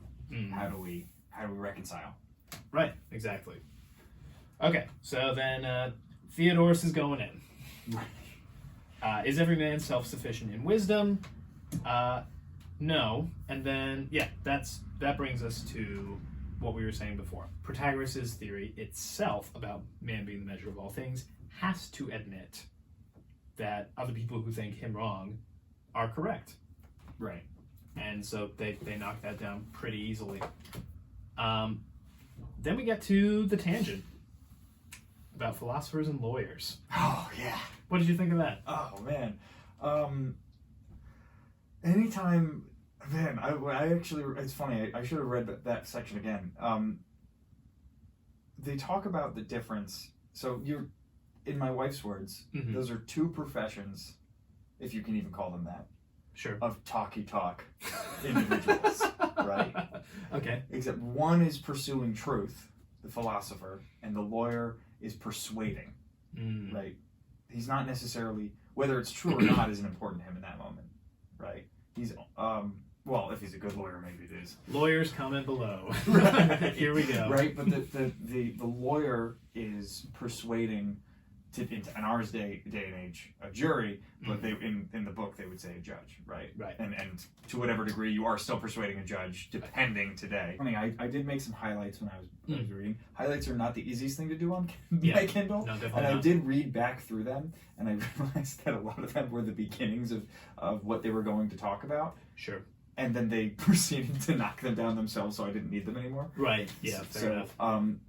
how do we reconcile? Right. Exactly. Okay. So then Theodorus is going in. Right. Is every man self-sufficient in wisdom? No. And then that brings us to what we were saying before. Protagoras' theory itself about man being the measure of all things has to admit that other people who think him wrong are correct. Right. And so they knock that down pretty easily. Then we get to the tangent about philosophers and lawyers. Oh, yeah. What did you think of that? Oh, man. Anytime... Man, I actually... It's funny. I should have read that section again. They talk about the difference. So you're... In my wife's words, those are two professions, if you can even call them that. Sure. Of talky talk individuals, right? Okay. Except one is pursuing truth, the philosopher, and the lawyer is persuading, right? He's not necessarily, whether it's true or not isn't important to him in that moment, right? He's, well, if he's a good lawyer, maybe it is. Lawyers, comment below. Right. Here we go. Right, but the lawyer is persuading, in our day and age, a jury, but they in the book they would say a judge, right? Right. And to whatever degree you are still persuading a judge, depending today. I did make some highlights when I was reading. Highlights are not the easiest thing to do on my Kindle. No, definitely and not. I did read back through them, and I realized that a lot of them were the beginnings of what they were going to talk about. Sure. And then they proceeded to knock them down themselves, so I didn't need them anymore. Right. Yeah. Fair enough.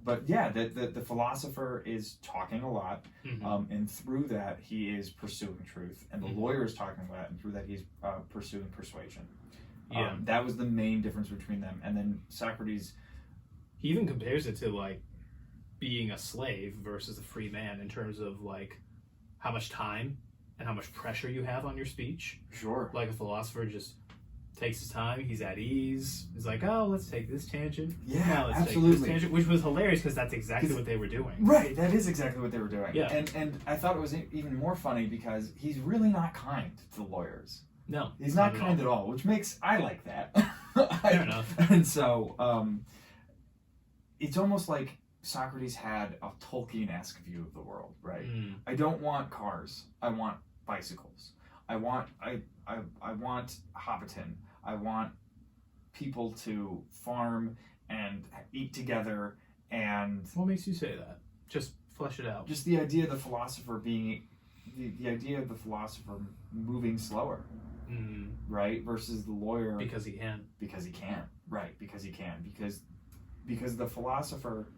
But yeah, the philosopher is talking a lot, and through that he is pursuing truth, and the lawyer is talking a lot, and through that he's pursuing persuasion. Yeah. That was the main difference between them. And then Socrates, he even compares it to like being a slave versus a free man in terms of like how much time and how much pressure you have on your speech. Sure. Like a philosopher just takes his time, he's at ease, he's like, oh, let's take this tangent. Yeah, let's absolutely. take this tangent, which was hilarious because that's exactly what they were doing. Right, that is exactly what they were doing. Yeah. And I thought it was even more funny because he's really not kind to lawyers. No. He's not kind at all, which makes, I like that. Fair enough. And so, it's almost like Socrates had a Tolkien-esque view of the world, right? I don't want cars, I want bicycles. I want Hobbiton. I want people to farm and eat together and... What makes you say that? Just flesh it out. Just the idea of the philosopher being... The idea of the philosopher moving slower, right? Versus the lawyer... Because he can. Because he can, right. Because he can. Because the philosopher...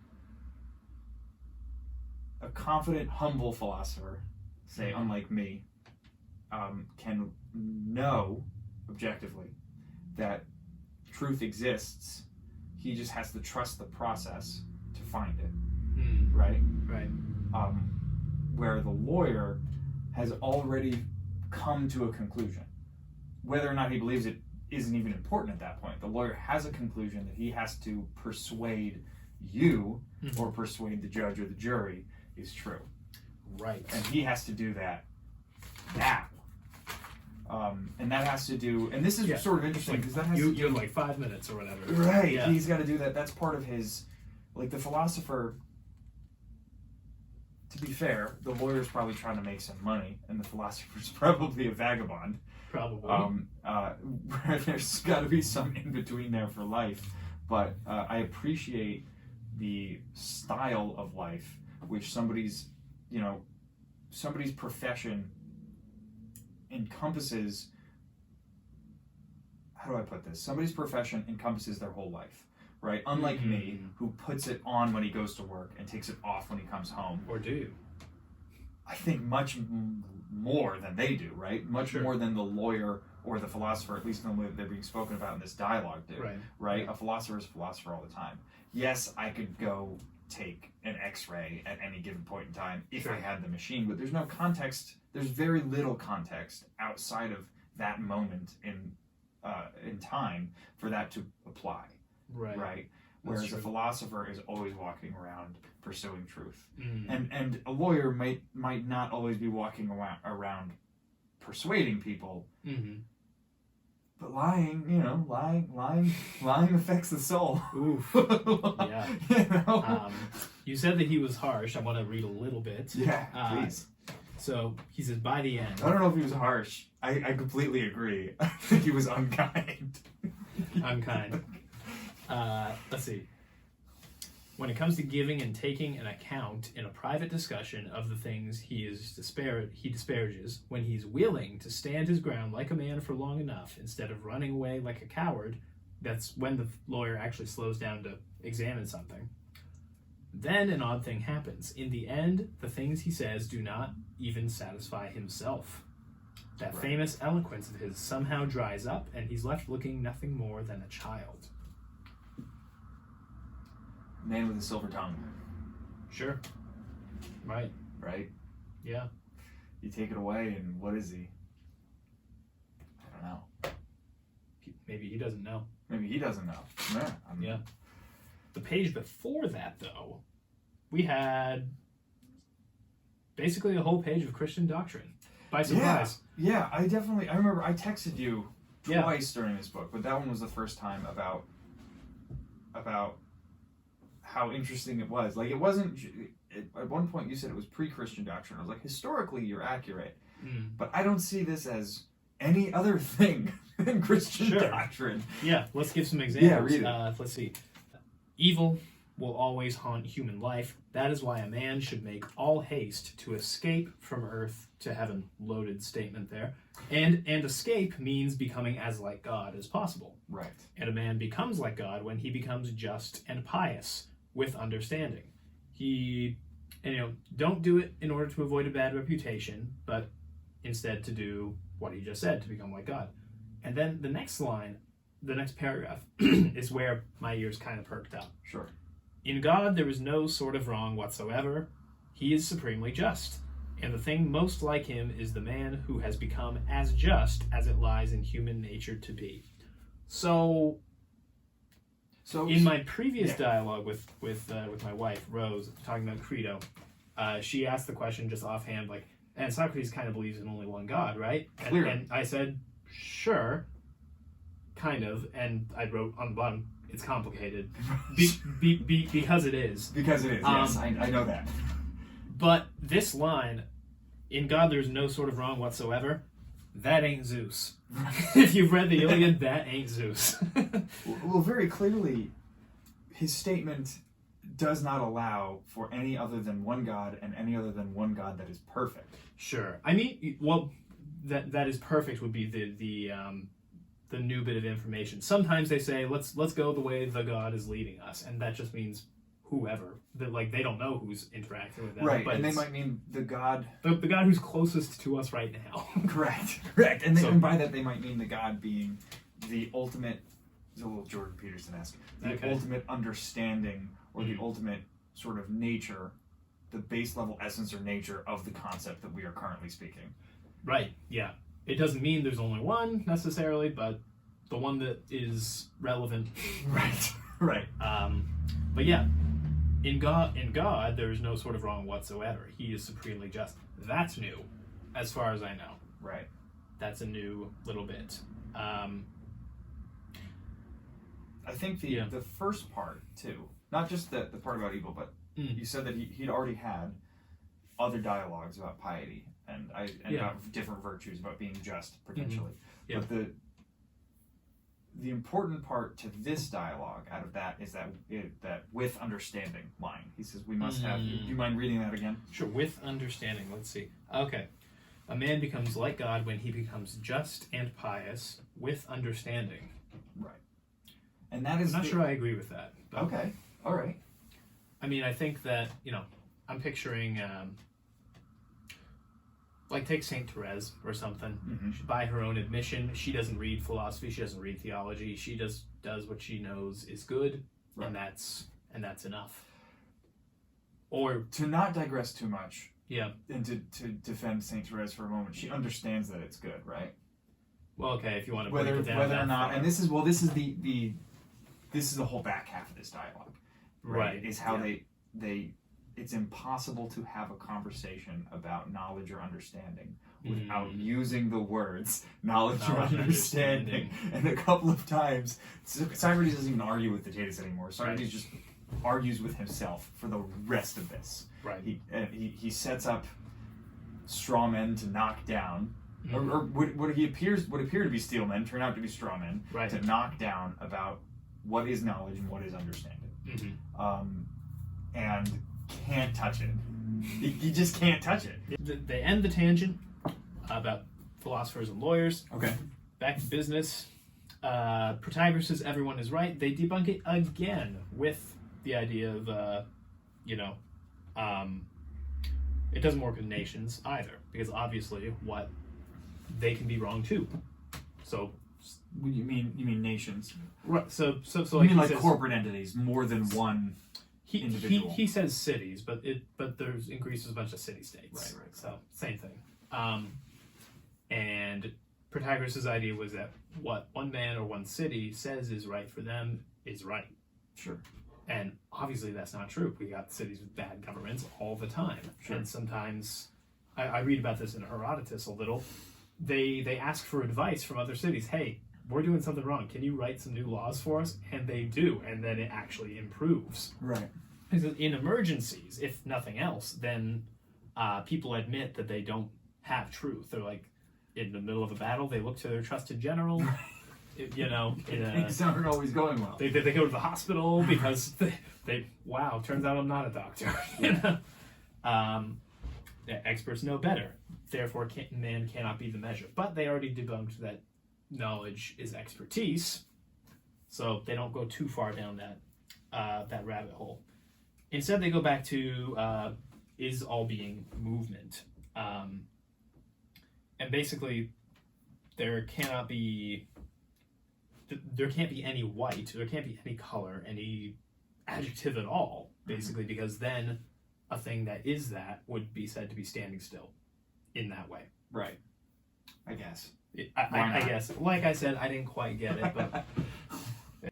A confident, humble philosopher, say, unlike me, can know objectively that truth exists. He just has to trust the process to find it, right? Right. Where the lawyer has already come to a conclusion. Whether or not he believes it isn't even important at that point. The lawyer has a conclusion that he has to persuade you or persuade the judge or the jury is true. Right. And he has to do that now. And that has to do, and this is sort of interesting because that has to do... You have like 5 minutes or whatever. Right, yeah. He's got to do that. That's part of his, like the philosopher, to be fair, the lawyer's probably trying to make some money, and the philosopher's probably a vagabond. Probably. There's got to be some in between there for life. But I appreciate the style of life which somebody's profession encompasses. How do I put this? Somebody's profession encompasses their whole life, right? Unlike me, who puts it on when he goes to work and takes it off when he comes home. Or do you? I think, much more than they do, right? Much more than the lawyer or the philosopher, at least in the way that they're being spoken about in this dialogue, do. Right? A philosopher is a philosopher all the time. Yes, I could go take an X-ray at any given point in time if I had the machine, but there's no context. There's very little context outside of that moment in time for that to apply. Right? Whereas a philosopher is always walking around pursuing truth, and a lawyer might not always be walking around persuading people. But lying, lying affects the soul. Oof. Yeah. You said that he was harsh. I want to read a little bit. Yeah, please. So he says, by the end. I don't know if he was harsh. I completely agree. I think he was unkind. Unkind. Let's see. When it comes to giving and taking an account in a private discussion of the things he disparages, when he's willing to stand his ground like a man for long enough, instead of running away like a coward, that's when the lawyer actually slows down to examine something. Then an odd thing happens. In the end, the things he says do not even satisfy himself. That famous eloquence of his somehow dries up, and he's left looking nothing more than a child. Man with a silver tongue. Sure. Right. Yeah. You take it away, and what is he? I don't know. Maybe he doesn't know. Maybe he doesn't know. Yeah. The page before that, though, we had basically a whole page of Christian doctrine. By surprise. Yeah, I remember I texted you twice during this book, but that one was the first time about how interesting it was. Like, it wasn't... At one point, you said it was pre-Christian doctrine. I was like, historically, you're accurate. But I don't see this as any other thing than Christian doctrine. Yeah, let's give some examples. Yeah, read it. Let's see. Evil will always haunt human life. That is why a man should make all haste to escape from earth to heaven. Loaded statement there. And escape means becoming as like God as possible. Right. And a man becomes like God when he becomes just and pious, with understanding. Don't do it in order to avoid a bad reputation, but instead to do what he just said, to become like God. And then the next line, the next paragraph, is where my ears kind of perked up. Sure. In God there is no sort of wrong whatsoever. He is supremely just. And the thing most like him is the man who has become as just as it lies in human nature to be. So in my previous dialogue with my wife, Rose, talking about Credo, she asked the question just offhand, like, and Socrates kind of believes in only one God, right? And I said, sure, kind of, and I wrote on the bottom, it's complicated. Because it is. Because it is, yes, I know that. But this line, in God there's no sort of wrong whatsoever, that ain't Zeus. If you've read the Iliad, that ain't Zeus. Well, very clearly, his statement does not allow for any other than one God and any other than one God that is perfect. Sure. I mean, well, that is perfect would be the new bit of information. Sometimes they say, let's go the way the God is leading us, and that just means whoever. They don't know who's interacting with them. Right, but and they might mean the God... The God who's closest to us right now. Correct. And by that they might mean the God being the ultimate, it's a little Jordan Peterson-esque, the ultimate understanding or the ultimate sort of nature, the base level essence or nature of the concept that we are currently speaking. Right, yeah. It doesn't mean there's only one necessarily, but the one that is relevant. Right. But yeah, in God, there is no sort of wrong whatsoever. He is supremely just. That's new, as far as I know. Right. That's a new little bit. I think the first part too, not just the part about evil, but you said that he'd already had other dialogues about piety and about different virtues, about being just potentially. But the important part to this dialogue out of that is that with understanding line. He says we must have. Do you mind reading that again? Sure. With understanding. Let's see. Okay. A man becomes like God when he becomes just and pious with understanding. Right. And that is... I'm not sure I agree with that. Okay. All right. I mean, I think that, I'm picturing... Like, take Saint Therese or something. Mm-hmm. By her own admission, she doesn't read philosophy, she doesn't read theology, she just does what she knows is good, right. and that's enough. Or to not digress too much, yeah, and to defend Saint Therese for a moment, she understands that it's good, right? Well, okay, if you want to whether break it down whether that or not, far. and this is the whole back half of this dialogue, right? Is how they it's impossible to have a conversation about knowledge or understanding without using the words knowledge or understanding. And a couple of times, Socrates doesn't even argue with Theaetetus anymore. Socrates just argues with himself for the rest of this. Right. He sets up straw men to knock down, or what appear to be steel men turn out to be straw men to knock down about what is knowledge and what is understanding. And can't touch it. He just can't touch it. They end the tangent about philosophers and lawyers. Okay. Back to business. Protagoras says everyone is right. They debunk it again with the idea of, it doesn't work with nations either, because obviously they can be wrong too. So, You mean nations? right. So You mean like corporate entities, more than one individual. He says cities, but there's in Greece there's a bunch of city-states. Right. So same thing. And Protagoras' idea was that what one man or one city says is right for them is right. Sure. And obviously that's not true. We got cities with bad governments all the time. Sure. And sometimes, I read about this in Herodotus a little, they ask for advice from other cities. Hey, we're doing something wrong. Can you write some new laws for us? And they do. And then it actually improves. Right. Because in emergencies, if nothing else, then people admit that they don't have truth. They're like, in the middle of a battle, they look to their trusted general. Things aren't always going well. They go to the hospital because wow, turns out I'm not a doctor. Experts know better. Therefore, man cannot be the measure. But they already debunked that knowledge is expertise, so they don't go too far down that rabbit hole. Instead, they go back to is all being movement, and basically there can't be any white, there can't be any color, any adjective at all, basically, because then a thing that is that would be said to be standing still in that way. Right. I guess. I guess. Like I said, I didn't quite get it, but...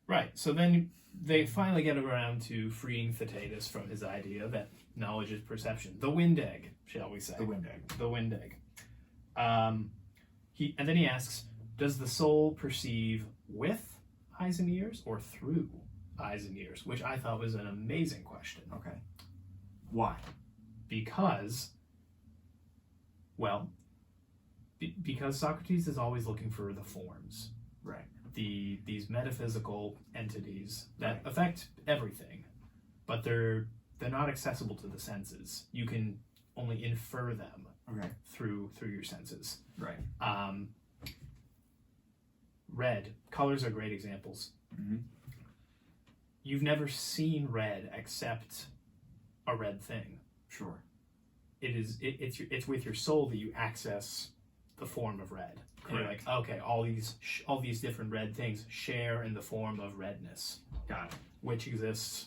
Right, so then they finally get around to freeing Theaetetus from his idea that knowledge is perception. The wind egg, shall we say. The wind egg. The wind egg. And then he asks, does the soul perceive with eyes and ears or through eyes and ears? Which I thought was an amazing question. Okay. Why? Because, because Socrates is always looking for the forms. Right. These metaphysical entities that affect everything, but they're not accessible to the senses. You can only infer them through your senses. Right. Red. Colors are great examples. Mm-hmm. You've never seen red except a red thing. Sure. It's with your soul that you access the form of red. And you're like, okay, all these different red things share in the form of redness. Got it. Which exists.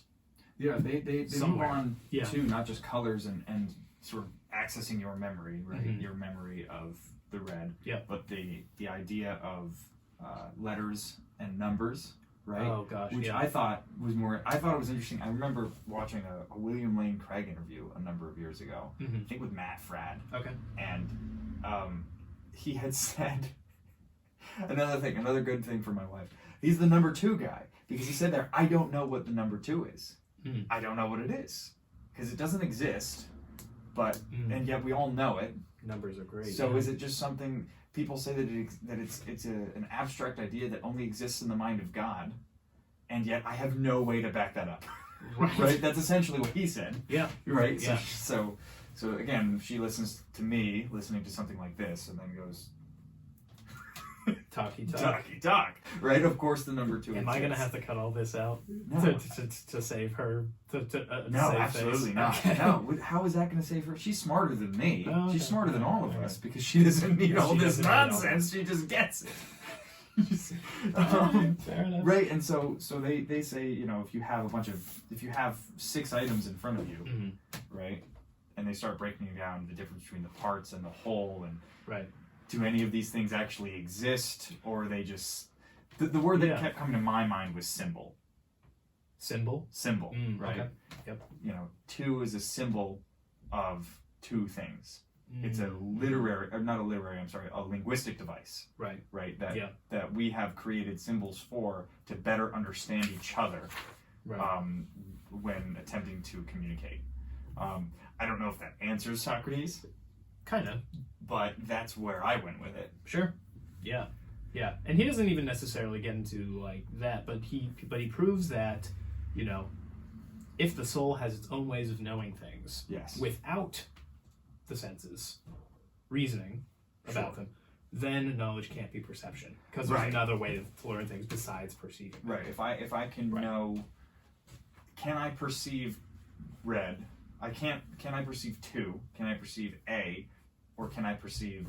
Yeah, they move on to not just colors and sort of accessing your memory, right? Mm-hmm. Your memory of the red. Yeah. But the idea of letters and numbers, right? Oh gosh, which I thought was more. I thought it was interesting. I remember watching a William Lane Craig interview a number of years ago. Mm-hmm. I think with Matt Fradd. Okay. And he had said another good thing for my wife. He's the number 2 guy because he said there, I don't know what the number 2 is. Mm. I don't know what it is because it doesn't exist, but and yet we all know it. Numbers are great. So is it just something people say that it's an abstract idea that only exists in the mind of God, and yet I have no way to back that up. Right? That's essentially what he said. Yeah. Right. Yeah. So again, she listens to me listening to something like this, and then goes, Talky talk. Talky talk. Right? Of course, the number 2 Am I going to have to cut all this out to save her? No, save absolutely face? not. Okay. No, how is that going to save her? She's smarter than me. Oh, okay. She's smarter than all of us because she doesn't need all this nonsense. She just gets it. Fair enough. Right, and so they say, you know, if you have 6 items in front of you, right, and they start breaking down the difference between the parts and the whole, and right, do any of these things actually exist, or are they just the word that kept coming to my mind was symbol. Symbol, right? Okay. Yep. You know, 2 is a symbol of 2 things. It's a a linguistic device. Right. Right. That we have created symbols for to better understand each other, right. When attempting to communicate. I don't know if that answers Socrates. Kind of. But that's where I went with it. Sure. Yeah. Yeah. And he doesn't even necessarily get into like that, but he proves that, you know, if the soul has its own ways of knowing things, yes, without the senses reasoning about them, then knowledge can't be perception, because there's another way to learn things besides perceiving. Right. If I can know, can I perceive red? Can I perceive 2? Can I perceive A? Or can I perceive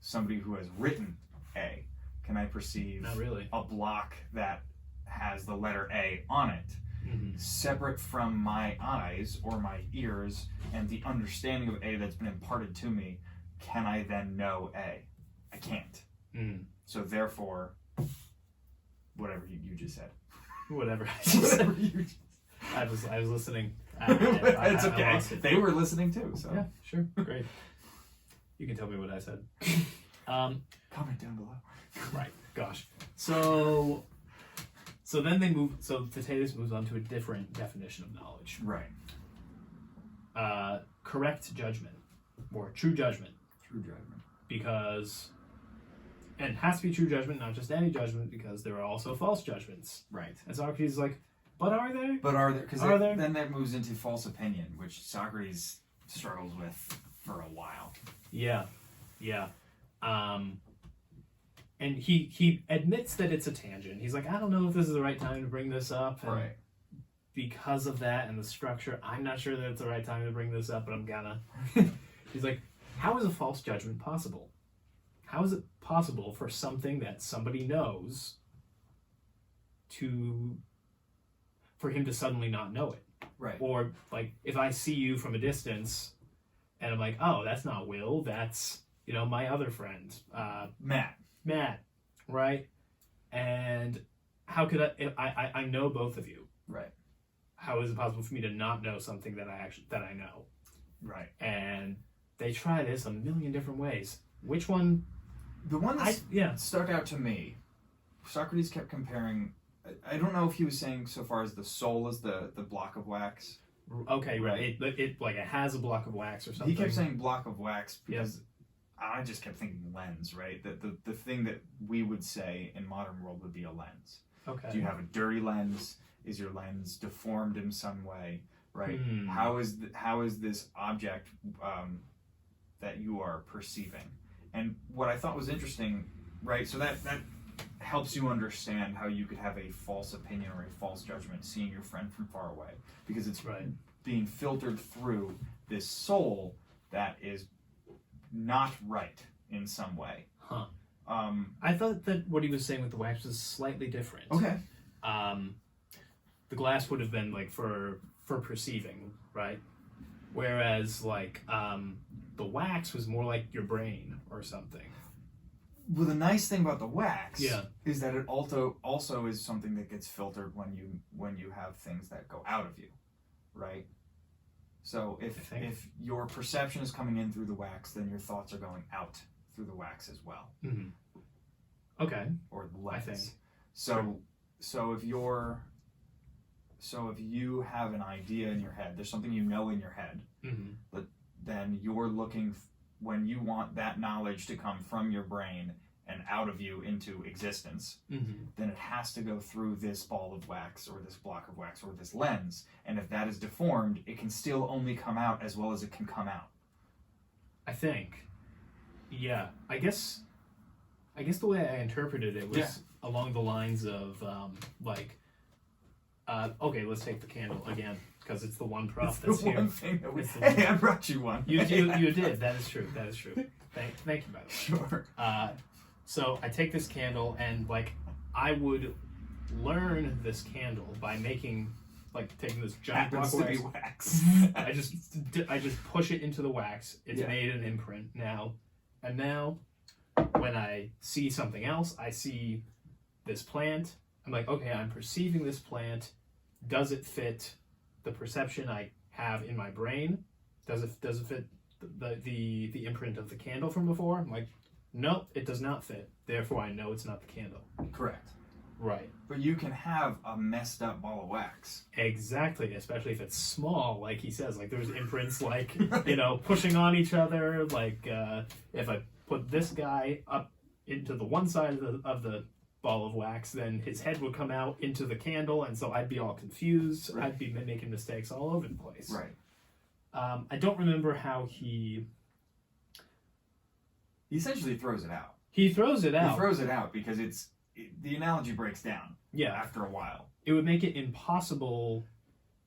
somebody who has written A? Can I perceive Not really. a block that has the letter A on it, separate from my eyes or my ears and the understanding of A that's been imparted to me? Can I then know A? I can't. So therefore, whatever you just said. Whatever I just said. I was listening. It's okay. They were listening too. So yeah, sure, great. You can tell me what I said. Comment down below. Right. Gosh. So then they move. So Theaetetus moves on to a different definition of knowledge. Right. Correct judgment, or true judgment. True judgment. Because, and it has to be true judgment, not just any judgment, because there are also false judgments. Right. And Socrates is like, but are there? But are there? Because then that moves into false opinion, which Socrates struggles with for a while. Yeah. And he admits that it's a tangent. He's like, I don't know if this is the right time to bring this up. And right. Because of that and the structure, I'm not sure that it's the right time to bring this up, but I'm gonna. He's like, how is a false judgment possible? How is it possible for something that somebody knows for him to suddenly not know it? Right. Or, like, if I see you from a distance and I'm like, oh, that's not Will, that's, you know, my other friend. Matt, right? And how could I know both of you. Right. How is it possible for me to not know something that I know? Right. And they try this a million different ways. Which one? The one that stuck out to me, Socrates kept comparing, I don't know if he was saying so far as the soul as the block of wax. Okay, right. It has a block of wax or something. He kept saying block of wax because I just kept thinking lens, right? The thing that we would say in modern world would be a lens. Okay. Do you have a dirty lens? Is your lens deformed in some way? Right? How is this object that you are perceiving? And what I thought was interesting, right? So that helps you understand how you could have a false opinion or a false judgment seeing your friend from far away, because it's being filtered through this soul that is not right in some way. Huh. I thought that what he was saying with the wax was slightly different. Okay. The glass would have been like for perceiving, right? Whereas like the wax was more like your brain or something. Well, the nice thing about the wax is that it also is something that gets filtered when you have things that go out of you, right? So if your perception is coming in through the wax, then your thoughts are going out through the wax as well. Mm-hmm. Okay. Or the lens. I think. So if you have an idea in your head, there's something you know in your head, but then you're looking when you want that knowledge to come from your brain and out of you into existence, then it has to go through this ball of wax or this block of wax or this lens. And if that is deformed, it can still only come out as well as it can come out. I think. Yeah. I guess I guess the way I interpreted it was along the lines of okay, let's take the candle again because it's the one prop that's the here. one thing that hey, I brought you one. You did. That is true. Thank you, by the way. Sure. So I take this candle and I would learn this candle by making taking this giant block of wax. I just push it into the wax. It's made an imprint now, and now when I see something else, I see this plant. I'm like, okay, I'm perceiving this plant. Does it fit the perception I have in my brain? Does it fit the imprint of the candle from before? I'm like, nope, it does not fit. Therefore, I know it's not the candle. Correct. Right. But you can have a messed up ball of wax. Exactly, especially if it's small, like he says. There's imprints pushing on each other. If I put this guy up into the one side of the ball of wax, then his head would come out into the candle, and so I'd be all confused. Right. I'd be making mistakes all over the place. Right. I don't remember how he essentially throws it out. He throws it out. He throws it out because the analogy breaks down. Yeah. After a while. It would make it impossible.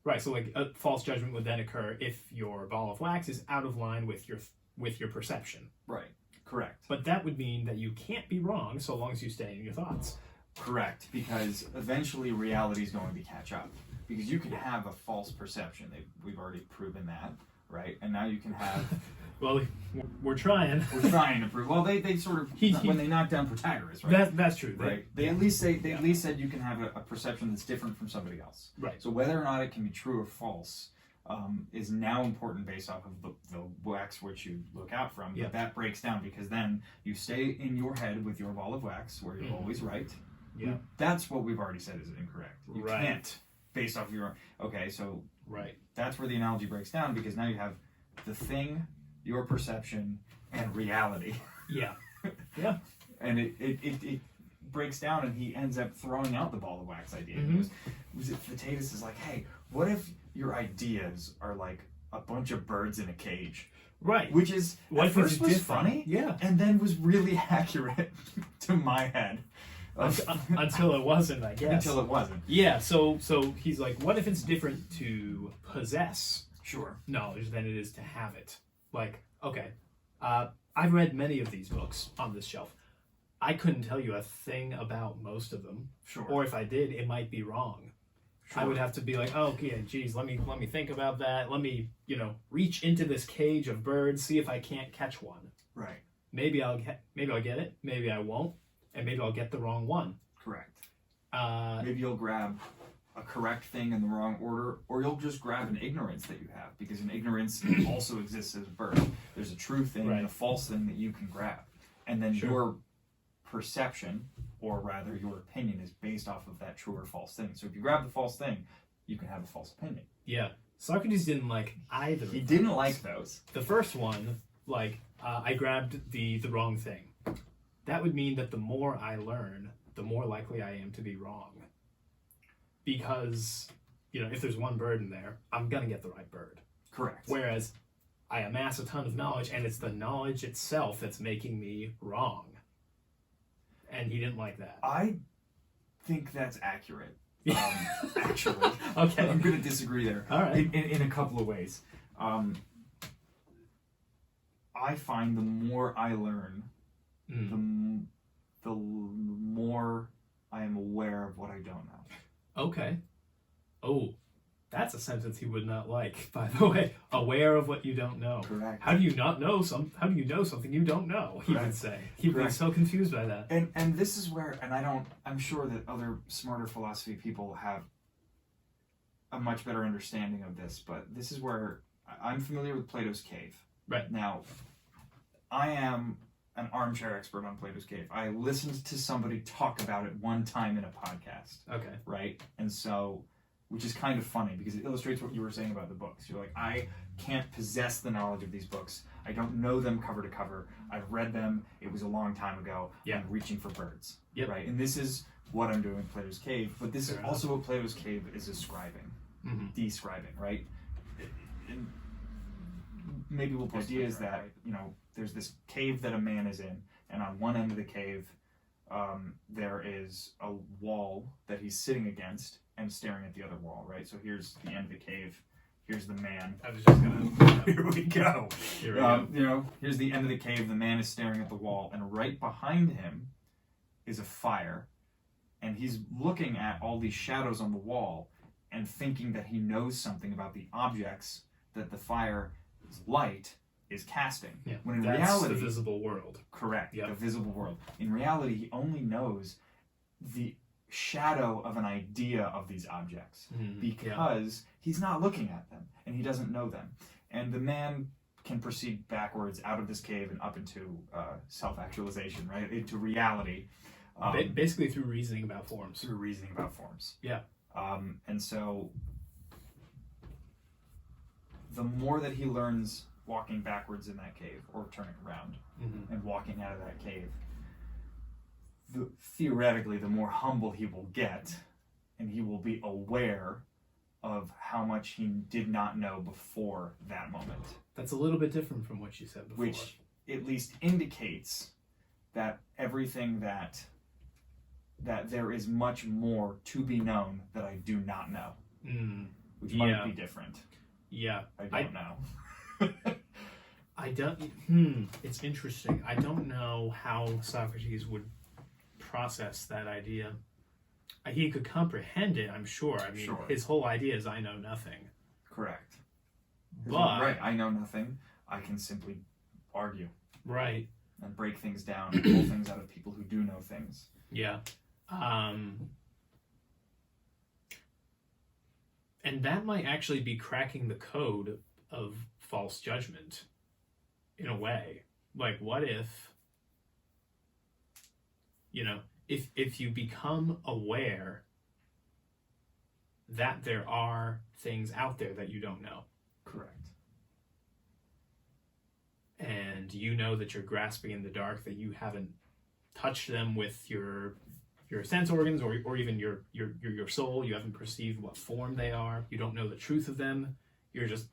Right. So a false judgment would then occur if your ball of wax is out of line with your perception. Right. Correct. But that would mean that you can't be wrong so long as you stay in your thoughts. Correct, because eventually reality is going to catch up. Because you can have a false perception. We've already proven that, right? And now you can have... Well, we're trying. We're trying to prove... Well, they sort of... when they knocked down Protagoras, right? That's true. Right. They at least said you can have a perception that's different from somebody else. Right. So whether or not it can be true or false is now important based off of the wax which you look out from. Yeah. But that breaks down because then you stay in your head with your ball of wax where you're always right. Yeah. That's what we've already said is incorrect. You Right. can't based off your... Okay, so... Right. That's where the analogy breaks down because now you have the thing, your perception, and reality. Yeah. Yeah. And it breaks down and he ends up throwing out the ball of wax idea. Mm-hmm. Theaetetus is like, hey, what if your ideas are like a bunch of birds in a cage? Right. Which is, what at first was funny, yeah, and then was really accurate to my head. Until it wasn't, I guess. Until it wasn't. Yeah, so he's like, what if it's different to possess knowledge than it is to have it? Okay, I've read many of these books on this shelf. I couldn't tell you a thing about most of them. Sure. Or if I did, it might be wrong. Sure. I would have to be like, oh, yeah, geez, let me think about that. Let me, reach into this cage of birds, see if I can't catch one. Right. Maybe I'll get it. Maybe I won't, and maybe I'll get the wrong one. Correct. Maybe you'll grab a correct thing in the wrong order, or you'll just grab an ignorance that you have, because an ignorance also exists as a bird. There's a true thing and a false thing that you can grab, and then your perception, or rather your opinion, is based off of that true or false thing. So if you grab the false thing, you can have a false opinion. Yeah. Socrates didn't like either. He didn't like those. The first one, I grabbed the wrong thing. That would mean that the more I learn, the more likely I am to be wrong. Because, if there's one bird in there, I'm going to get the right bird. Correct. Whereas I amass a ton of knowledge, and it's the knowledge itself that's making me wrong. And he didn't like that. I think that's accurate. Actually. Okay. I'm going to disagree there. All right. In a couple of ways. I find the more I learn, the more I am aware of what I don't know. Okay. Oh, that's a sentence he would not like, by the way. Aware of what you don't know. Correct. How do you know something you don't know? He would say. He would be so confused by that. And this is where, I'm sure that other smarter philosophy people have a much better understanding of this, but this is where I'm familiar with Plato's Cave. Right. Now, I am an armchair expert on Plato's Cave. I listened to somebody talk about it one time in a podcast. Okay. Right? And so, which is kind of funny because it illustrates what you were saying about the books. You're like, I can't possess the knowledge of these books. I don't know them cover to cover. I've read them. It was a long time ago. Yeah. I'm reaching for birds. Yep. Right? And this is what I'm doing in Plato's Cave. But this is also what Plato's Cave is ascribing. Describing, right? And maybe we'll put ideas that, there's this cave that a man is in, and on one end of the cave, there is a wall that he's sitting against and staring at the other wall, right? So here's the end of the cave. Here's the man. I was just gonna... Here we go. Here we go. You know, here's the end of the cave. The man is staring at the wall, and right behind him is a fire, and he's looking at all these shadows on the wall and thinking that he knows something about the objects that the fire's light is casting. Yeah, when in that's reality, the visible world. Correct. Yep. The visible world. In reality, he only knows the shadow of an idea of these objects because he's not looking at them and he doesn't know them. And the man can proceed backwards out of this cave and up into self-actualization, right? Into reality. Basically through reasoning about forms. Through reasoning about forms. Yeah. And so the more that he learns walking backwards in that cave or turning around and walking out of that cave, theoretically, the more humble he will get, and he will be aware of how much he did not know before that moment. That's a little bit different from what you said before. Which at least indicates that everything that there is much more to be known that I do not know. Which might be different. Yeah. I don't know. I don't... It's interesting. I don't know how Socrates would process that idea. He could comprehend it, I'm sure. I mean, his whole idea is I know nothing. Correct. But... Right, I know nothing. I can simply argue. Right. And break things down and pull things out of people who do know things. Yeah. And that might actually be cracking the code of false judgment, in a way. Like, what if, you know, if you become aware that there are things out there that you don't know. Correct. And you know that you're grasping in the dark, that you haven't touched them with your sense organs or even your soul. You haven't perceived what form they are. You don't know the truth of them. You're just,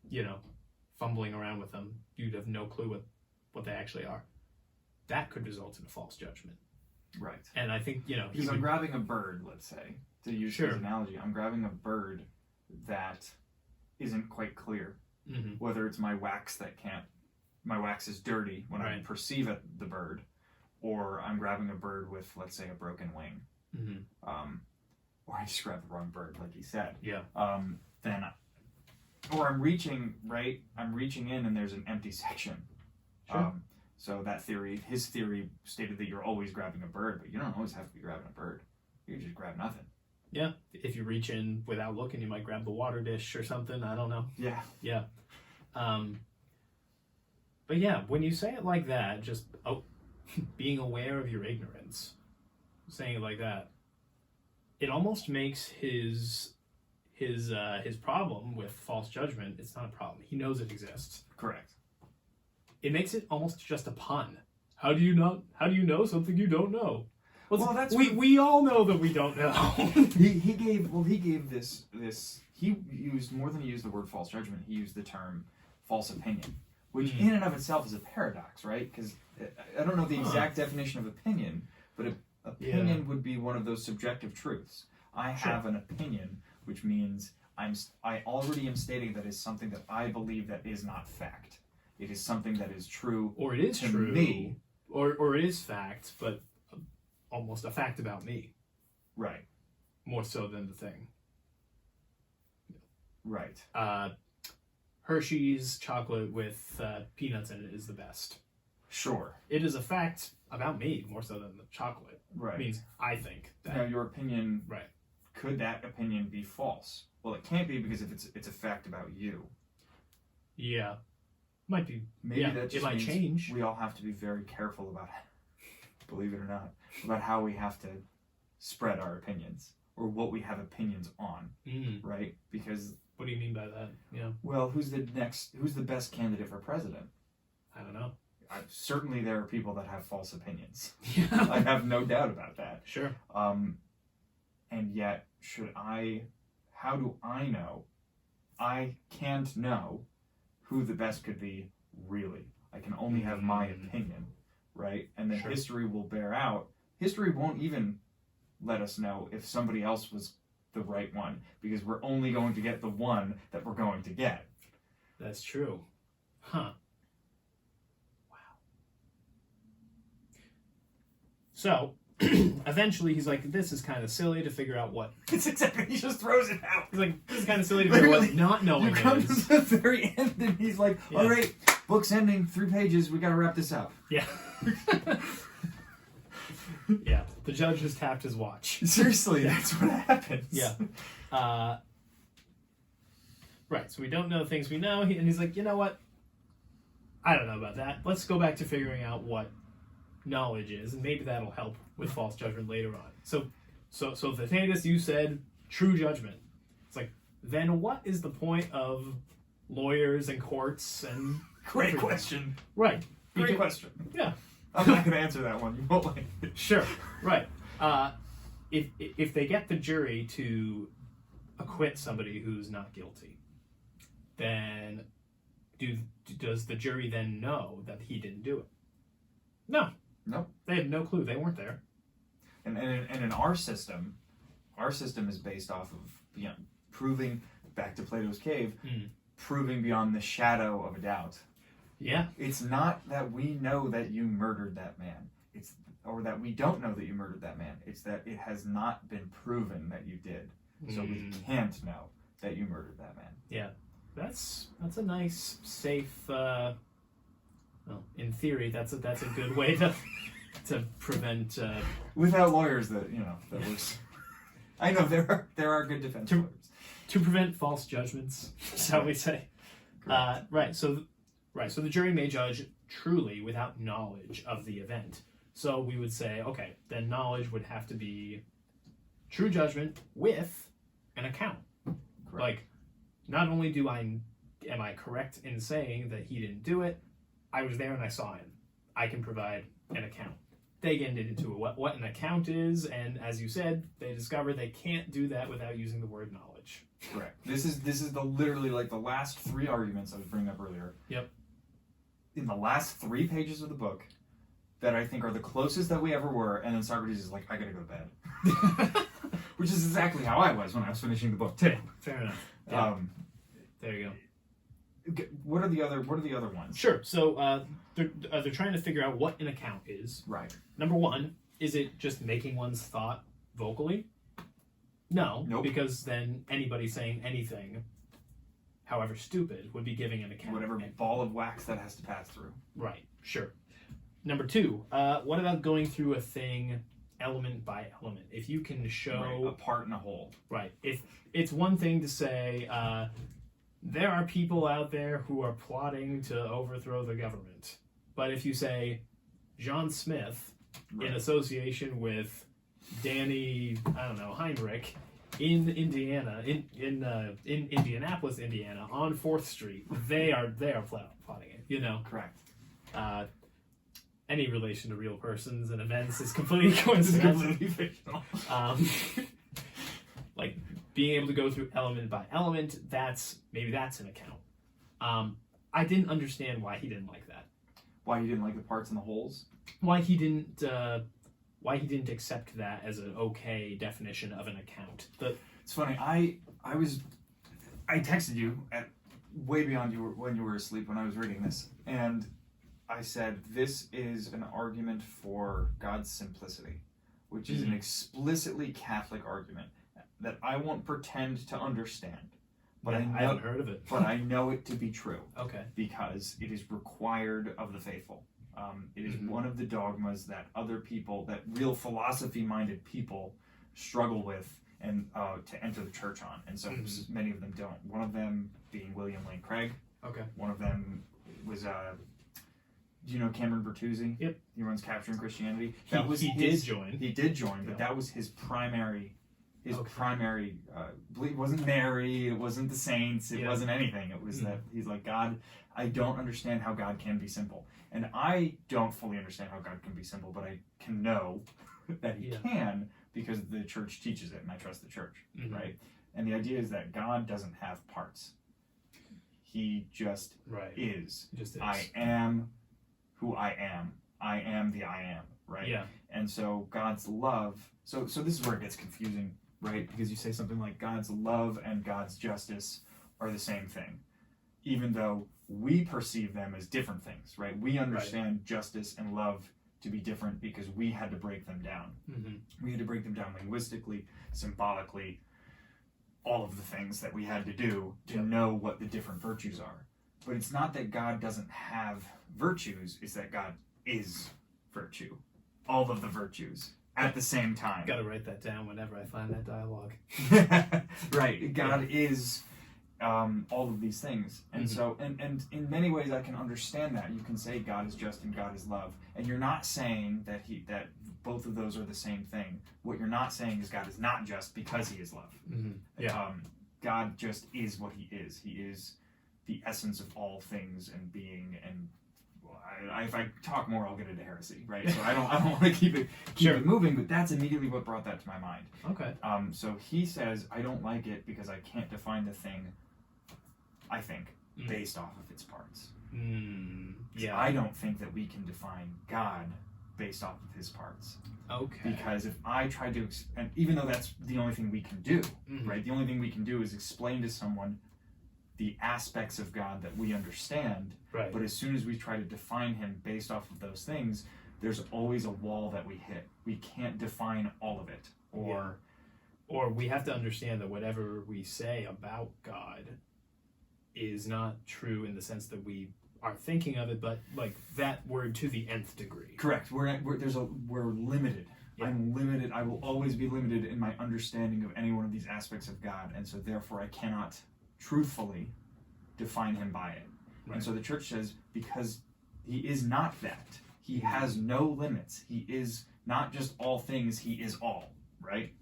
you know, fumbling around with them. You have no clue what they actually are. That could result in a false judgment. Right. And I think, you know... Because I'm grabbing a bird, let's say, to use this analogy. I'm grabbing a bird that isn't quite clear. Whether it's my wax is dirty when I perceive the bird, or I'm grabbing a bird with, let's say, a broken wing. Or I just grabbed the wrong bird, like he said. Yeah. Or I'm reaching in and there's an empty section. Sure. So his theory stated that you're always grabbing a bird, but you don't always have to be grabbing a bird. You can just grab nothing. Yeah. If you reach in without looking, you might grab the water dish or something. I don't know. Yeah. Yeah. But yeah, when you say it like that, just being aware of your ignorance, saying it like that, it almost makes his problem with false judgment, it's not a problem. He knows it exists. Correct. It makes it almost just a pun. How do you know something you don't know? Well, that's we all know that we don't know. he gave this he used more than he used the word false judgment. He used the term false opinion, which in and of itself is a paradox, right? Because I don't know the exact definition of opinion, but opinion would be one of those subjective truths. I have an opinion, which means I already am stating that is something that I believe that is not fact. It is something that is true, or it is to true, me, or it is fact, but almost a fact about me. Right. More so than the thing. Right. Hershey's chocolate with peanuts in it is the best. Sure. It is a fact about me more so than the chocolate. Right. It means I think that. Now, your opinion. Right. Could that opinion be false? Well, it can't be because if it's a fact about you. Yeah. Might be. Maybe that just it might means change. We all have to be very careful about it, believe it or not, about how we have to spread our opinions or what we have opinions on, right? Because what do you mean by that? Yeah. Well, who's the best candidate for president? I don't know. Certainly there are people that have false opinions. Yeah. I have no doubt about that. Sure. And yet, how do I know? I can't know who the best could be, really. I can only have my opinion, right? And then history will bear out. History won't even let us know if somebody else was the right one, because we're only going to get the one that we're going to get. That's true. Huh. Wow. So, eventually he's like, this is kind of silly to figure out what... It's exactly, he just throws it out. He's like, this is kind of silly to figure out what not knowing you come is. to the very end and he's like, all right, book's ending, 3 pages, we gotta wrap this up. Yeah. Yeah, the judge has tapped his watch. Seriously, that's what happens. Yeah. Right, so we don't know things we know, and he's like, you know what? I don't know about that. Let's go back to figuring out what knowledge is, and maybe that'll help with false judgment later on. So Theaetetus, you said true judgment. It's like, then what is the point of lawyers and courts and... Great question. Right. Great question. Yeah. I'm not going to answer that one. You won't like it. Sure. Right. If they get the jury to acquit somebody who's not guilty, then does the jury then know that he didn't do it? No. Nope. They have no clue. They weren't there. And in our system is based off of proving, back to Plato's cave, proving beyond the shadow of a doubt. Yeah. It's not that we know that you murdered that man. Or that we don't know that you murdered that man. It's that it has not been proven that you did. So we can't know that you murdered that man. Yeah. That's a nice, safe, well, in theory, that's a good way to prevent... Without lawyers that works. I know there are good defense lawyers. To prevent false judgments, shall we say. Right, so the jury may judge truly without knowledge of the event. So we would say, okay, then knowledge would have to be true judgment with an account. Correct. Like, not only am I correct in saying that he didn't do it, I was there and I saw him. I can provide an account. They get into what an account is, and as you said, they discover they can't do that without using the word knowledge. Correct. This is literally like the last 3 arguments I was bringing up earlier. Yep. In the last 3 pages of the book, that I think are the closest that we ever were, and then Socrates is like, I gotta go to bed. Which is exactly how I was when I was finishing the book too. Fair enough. Yeah. There you go. What are the other ones? Sure. So they're trying to figure out what an account is. Right. Number one, is it just making one's thought vocally? No. Nope. Because then anybody saying anything, however stupid, would be giving an account. Whatever ball of wax that has to pass through. Right. Sure. Number two, what about going through a thing element by element? If you can show... a part and a whole. Right. If it's one thing to say, there are people out there who are plotting to overthrow the government. But if you say, John Smith, in association with Danny, Heinrich, in Indiana, in Indianapolis, Indiana, on 4th Street, they are plotting it, Correct. Any relation to real persons and events is completely coincidental. Completely fictional. Like being able to go through element by element, maybe that's an account. I didn't understand why he didn't like that. Why he didn't like the parts and the wholes? Why he didn't accept that as an okay definition of an account. It's funny. I texted you at way beyond when you were asleep when I was reading this, and I said, this is an argument for God's simplicity, which is an explicitly Catholic argument that I won't pretend to understand. But I haven't heard of it. But I know it to be true. Okay. Because it is required of the faithful. It is one of the dogmas that other people, that real philosophy-minded people struggle with and to enter the church on. And so many of them don't. One of them being William Lane Craig. Okay. One of them was... do you know Cameron Bertuzzi? Yep. He runs Capturing Christianity. He did join. He did join, but that was his primary. It wasn't Mary. It wasn't the saints. It wasn't anything. It was that he's like, God, I don't understand how God can be simple, and I don't fully understand how God can be simple, but I can know that He can because the church teaches it, and I trust the church, right? And the idea is that God doesn't have parts. He just is. Just is. I am who I am. I am the I am, right? Yeah. And so God's love, so this is where it gets confusing, right? Because you say something like God's love and God's justice are the same thing, even though we perceive them as different things, right? We understand justice and love to be different because we had to break them down. Mm-hmm. We had to break them down linguistically, symbolically, all of the things that we had to do to know what the different virtues are. But it's not that God doesn't have virtues, it's that God is virtue. All of the virtues at the same time. Gotta write that down whenever I find that dialogue. Right. God is all of these things. And so, and in many ways I can understand that. You can say God is just and God is love. And you're not saying that that both of those are the same thing. What you're not saying is God is not just because he is love. Mm-hmm. Yeah. God just is what he is. He is the essence of all things and being. And if I talk more, I'll get into heresy, right? So I don't want to keep it moving. But that's immediately what brought that to my mind. Okay. So he says, I don't like it because I can't define the thing, I think, based off of its parts. Yeah. I don't think that we can define God based off of his parts. Okay. Because if I tried to, and even though that's the only thing we can do, right? The only thing we can do is explain to someone the aspects of God that we understand. Right. But as soon as we try to define him based off of those things, there's always a wall that we hit. We can't define all of it. Or we have to understand that whatever we say about God is not true in the sense that we are thinking of it, but like that word to the nth degree. Correct. We're limited. Yeah. I'm limited. I will always be limited in my understanding of any one of these aspects of God, and so therefore I cannot truthfully define him by it. Right. And so the church says, because he is not that, he has no limits. He is not just all things, he is all, right?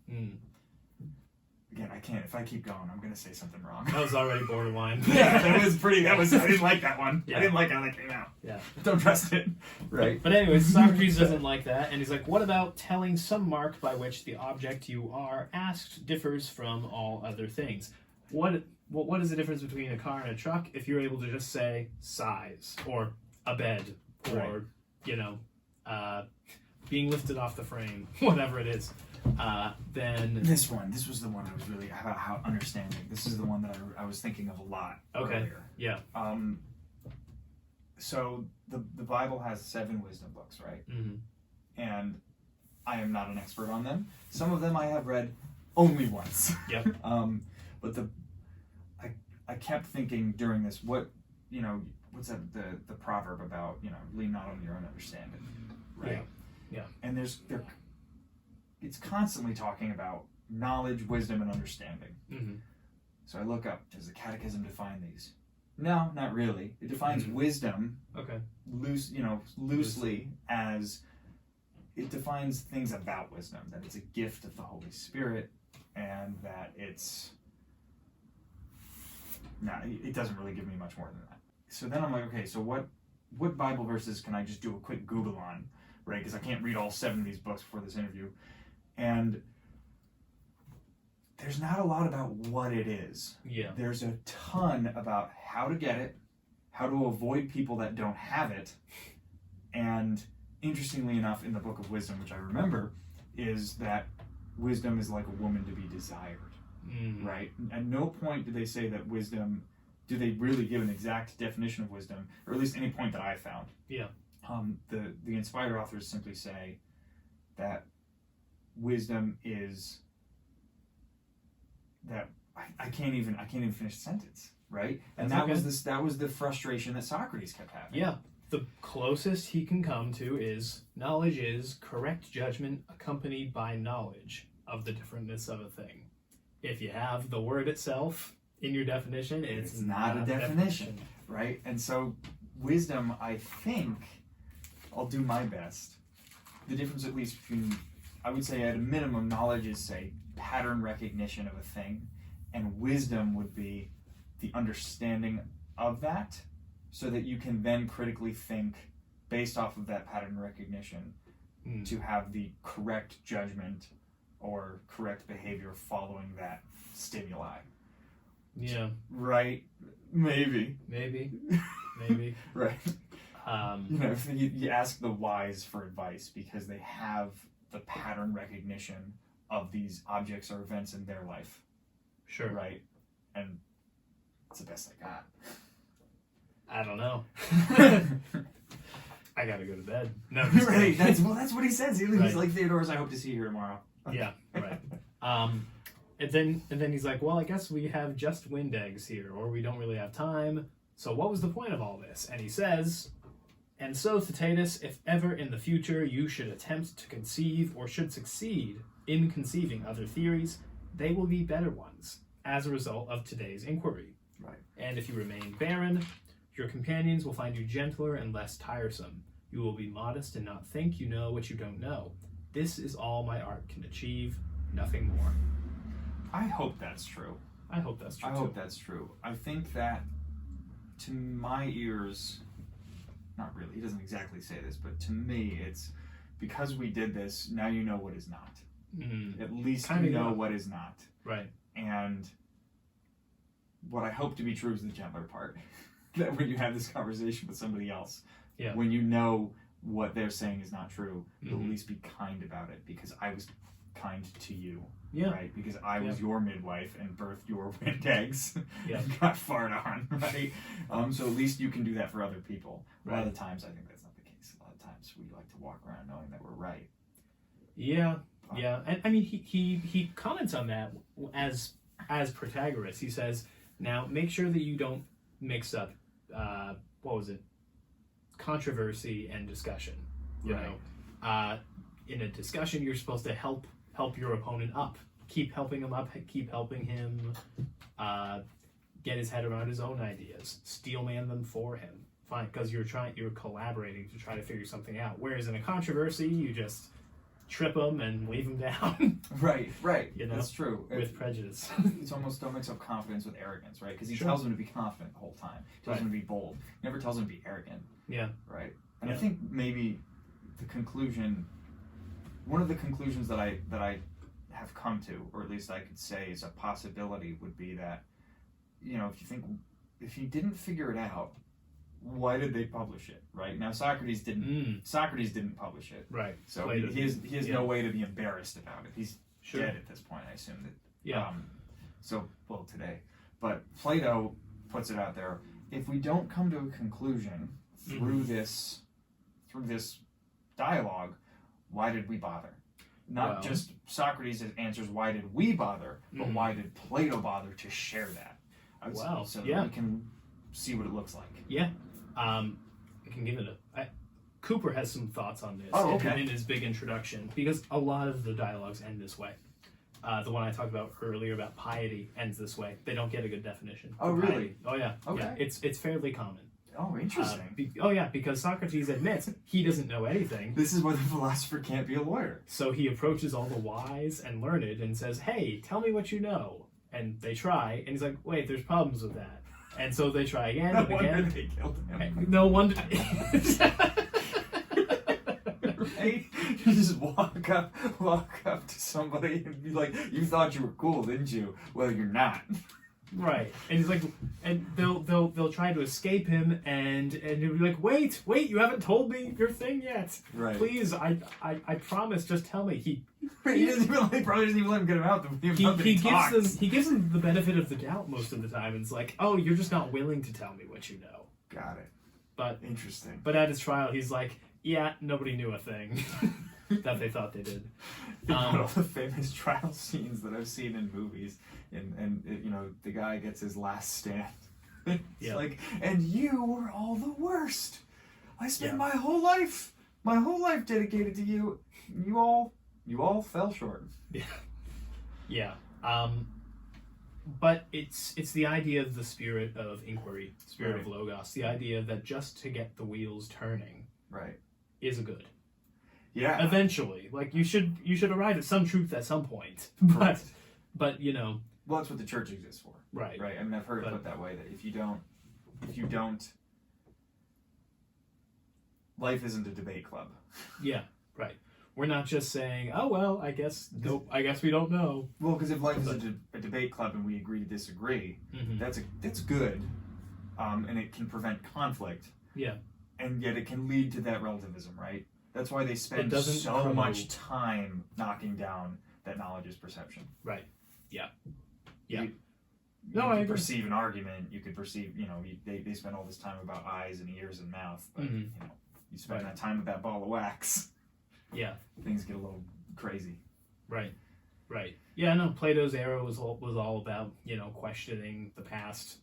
Again, I can't. If I keep going, I'm going to say something wrong. That was already borderline. Yeah, I didn't like that one. Yeah. I didn't like how that came out. Yeah. Don't trust it. Right. But anyways, Socrates doesn't like that, and he's like, what about telling some mark by which the object you are asked differs from all other things? What is the difference between a car and a truck if you're able to just say size, or a bed, or, being lifted off the frame, whatever it is? Then this was the one I was really about how understanding. This is the one that I was thinking of a lot earlier. Yeah. So the Bible has 7 wisdom books, right? And I am not an expert on them. Some of them I have read only once. Yep. But I kept thinking during this, what's that the proverb about, lean not on your own understanding, right? Yeah. And it's constantly talking about knowledge, wisdom, and understanding. So I look up, does the Catechism define these? No, not really. It defines wisdom loosely as it defines things about wisdom, that it's a gift of the Holy Spirit, and that it doesn't really give me much more than that. So then I'm like, okay, so what Bible verses can I just do a quick Google on, right? Because I can't read all 7 of these books before this interview. And there's not a lot about what it is. Yeah. There's a ton about how to get it, how to avoid people that don't have it, and interestingly enough, in the Book of Wisdom, which I remember, is that wisdom is like a woman to be desired, right? At no point do they say that wisdom, do they really give an exact definition of wisdom, or at least any point that I found. Yeah. The inspired authors simply say that wisdom is that I can't even finish the sentence, right? And that was the frustration that Socrates kept having. Yeah. The closest he can come to is knowledge is correct judgment accompanied by knowledge of the differentness of a thing. If you have the word itself in your definition, it's not a definition, right? And so wisdom, I think, I'll do my best. The difference, at least between, I would say at a minimum, knowledge is, say, pattern recognition of a thing, and wisdom would be the understanding of that, so that you can then critically think based off of that pattern recognition to have the correct judgment or correct behavior following that stimuli. Yeah. Right? Maybe. Maybe. Right. If you ask the wise for advice because they have the pattern recognition of these objects or events in their life. Sure. Right? And it's the best I got. I don't know. I gotta go to bed. No, right. That's what he says. He's right. like, Theodorus, I hope to see you here tomorrow. Yeah, right. And then he's like, well, I guess we have just wind eggs here, or we don't really have time. So what was the point of all this? And he says, and so, Theaetetus, if ever in the future you should attempt to conceive or should succeed in conceiving other theories, they will be better ones as a result of today's inquiry. Right. And if you remain barren, your companions will find you gentler and less tiresome. You will be modest and not think you know what you don't know. This is all my art can achieve, nothing more. I hope that's true. I hope that's true. I hope that's true. I think that, to my ears, not really, he doesn't exactly say this, but to me, it's because we did this, now you know what is not. At least you know what is not. Right. And what I hope to be true is the gentler part. That when you have this conversation with somebody else, when you know what they're saying is not true, you'll at least be kind about it, because I was kind to you. Yeah. Right? Because I was your midwife and birthed your wind eggs. Yeah. And got farted on, right? So at least you can do that for other people. A lot of the times I think that's not the case. A lot of times we like to walk around knowing that we're right. Yeah. Yeah. And I mean he comments on that as Protagoras. He says, now make sure that you don't mix up controversy and discussion. You know? In a discussion you're supposed to help your opponent up. Keep helping him up, keep helping him get his head around his own ideas. Steelman them for him. Fine, because you're collaborating to try to figure something out. Whereas in a controversy, you just trip them and leave them down. Right. You know, that's true. With prejudice. It's almost, don't mix up confidence with arrogance, right? Because he tells him to be confident the whole time. He tells him to be bold. He never tells him to be arrogant. Yeah. Right. And I think maybe one of the conclusions that I have come to, or at least I could say is a possibility, would be that, if you didn't figure it out, why did they publish it? Right? Now Socrates didn't publish it. Right. So Plato he has no way to be embarrassed about it. He's dead at this point, I assume that. Yeah. Today. But Plato puts it out there. If we don't come to a conclusion through this dialogue, why did we bother? Not just Socrates answers, why did we bother, but why did Plato bother to share that? So that we can see what it looks like. Yeah. I can give it Cooper has some thoughts on this in his big introduction, because a lot of the dialogues end this way. The one I talked about earlier about piety ends this way. They don't get a good definition. Oh, really? Oh, yeah. Okay. Yeah. It's fairly common. Oh, interesting. Because Socrates admits he doesn't know anything. This is why the philosopher can't be a lawyer. So he approaches all the wise and learned and says, hey, tell me what you know. And they try, and he's like, wait, there's problems with that. And so they try again and again. No wonder they killed him. No wonder. Right? You just walk up to somebody and be like, you thought you were cool, didn't you? Well, you're not. Right. And he's like, and they'll try to escape him, and he'll be like, wait, you haven't told me your thing yet. Right. Please, I promise, just tell me. He probably doesn't even let him get him out. He gives them the benefit of the doubt most of the time, and it's like, oh, you're just not willing to tell me what you know. Got it. But interesting. But at his trial, he's like, yeah, nobody knew a thing that they thought they did. All the famous trial scenes that I've seen in movies, and the guy gets his last stand. It's like, and you were all the worst. I spent my whole life dedicated to you. You all fell short. Yeah. But it's the idea of the spirit of inquiry, spirit of logos, the idea that just to get the wheels turning, is a good. Yeah. Eventually, like you should arrive at some truth at some point. Correct. But well, that's what the church exists for. Right. Right. I mean, I've heard it put that way, that if you don't, life isn't a debate club. Yeah. Right. We're not just saying, oh, well, I guess we don't know. Well, because if life is a debate club and we agree to disagree, that's good, and it can prevent conflict. Yeah. and yet it can lead to that relativism, right? That's why they spend so promote much time knocking down that knowledge is perception. Right. Yeah. You I could agree. perceive an argument. You could perceive, they spend all this time about eyes and ears and mouth, but you spend that time with that ball of wax. Yeah. Things get a little crazy. Right. Yeah, no, Plato's era was all about, questioning the past,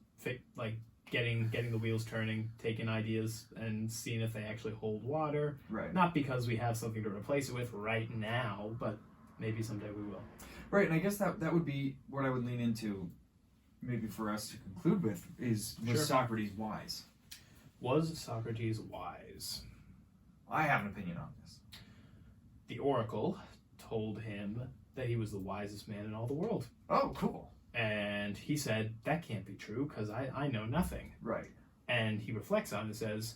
like getting the wheels turning, taking ideas and seeing if they actually hold water. Right. Not because we have something to replace it with right now, but maybe someday we will. Right, and I guess that would be what I would lean into, maybe for us to conclude with, was Socrates wise? Was Socrates wise? I have an opinion on this. The oracle told him that he was the wisest man in all the world. Oh, cool. And he said, that can't be true because I know nothing. Right. And he reflects on it and says,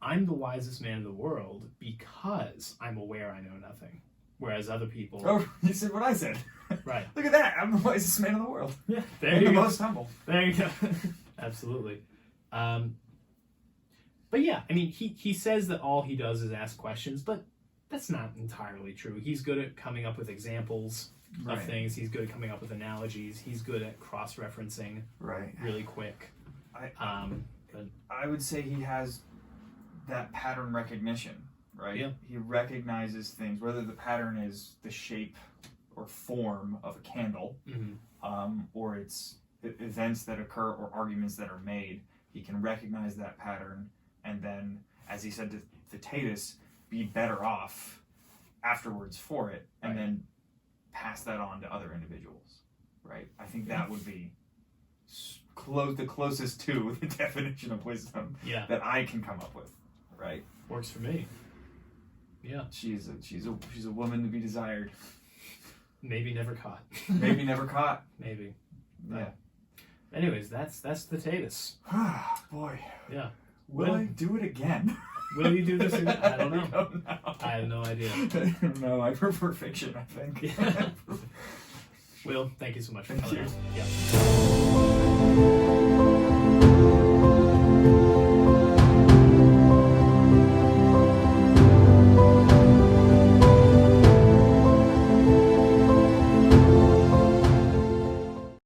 I'm the wisest man in the world because I'm aware I know nothing. Whereas other people... Oh, you said what I said. Right. Look at that. I'm the wisest man in the world. Yeah, there and you the go. most humble. There you go. Absolutely. But yeah, I mean, he says that all he does is ask questions, but that's not entirely true. He's good at coming up with examples of things. He's good at coming up with analogies. He's good at cross-referencing really quick. I would say he has that pattern recognition, right? Yeah. He recognizes things, whether the pattern is the shape or form of a candle, or it's events that occur or arguments that are made. He can recognize that pattern and then, as he said to Theaetetus, be better off afterwards for it, and then pass that on to other individuals, right? I think that would be the closest to the definition of wisdom that I can come up with, right? Works for me. Yeah. She's a woman to be desired. Maybe never caught. Maybe never caught. Maybe. Yeah. Anyways, that's Theaetetus. Boy. Yeah. Will I do it again? Will you do this again? I don't know. I don't know. I have no idea. I don't know. I prefer fiction, I think. Will, thank you so much for Thank coming you. out. Yeah.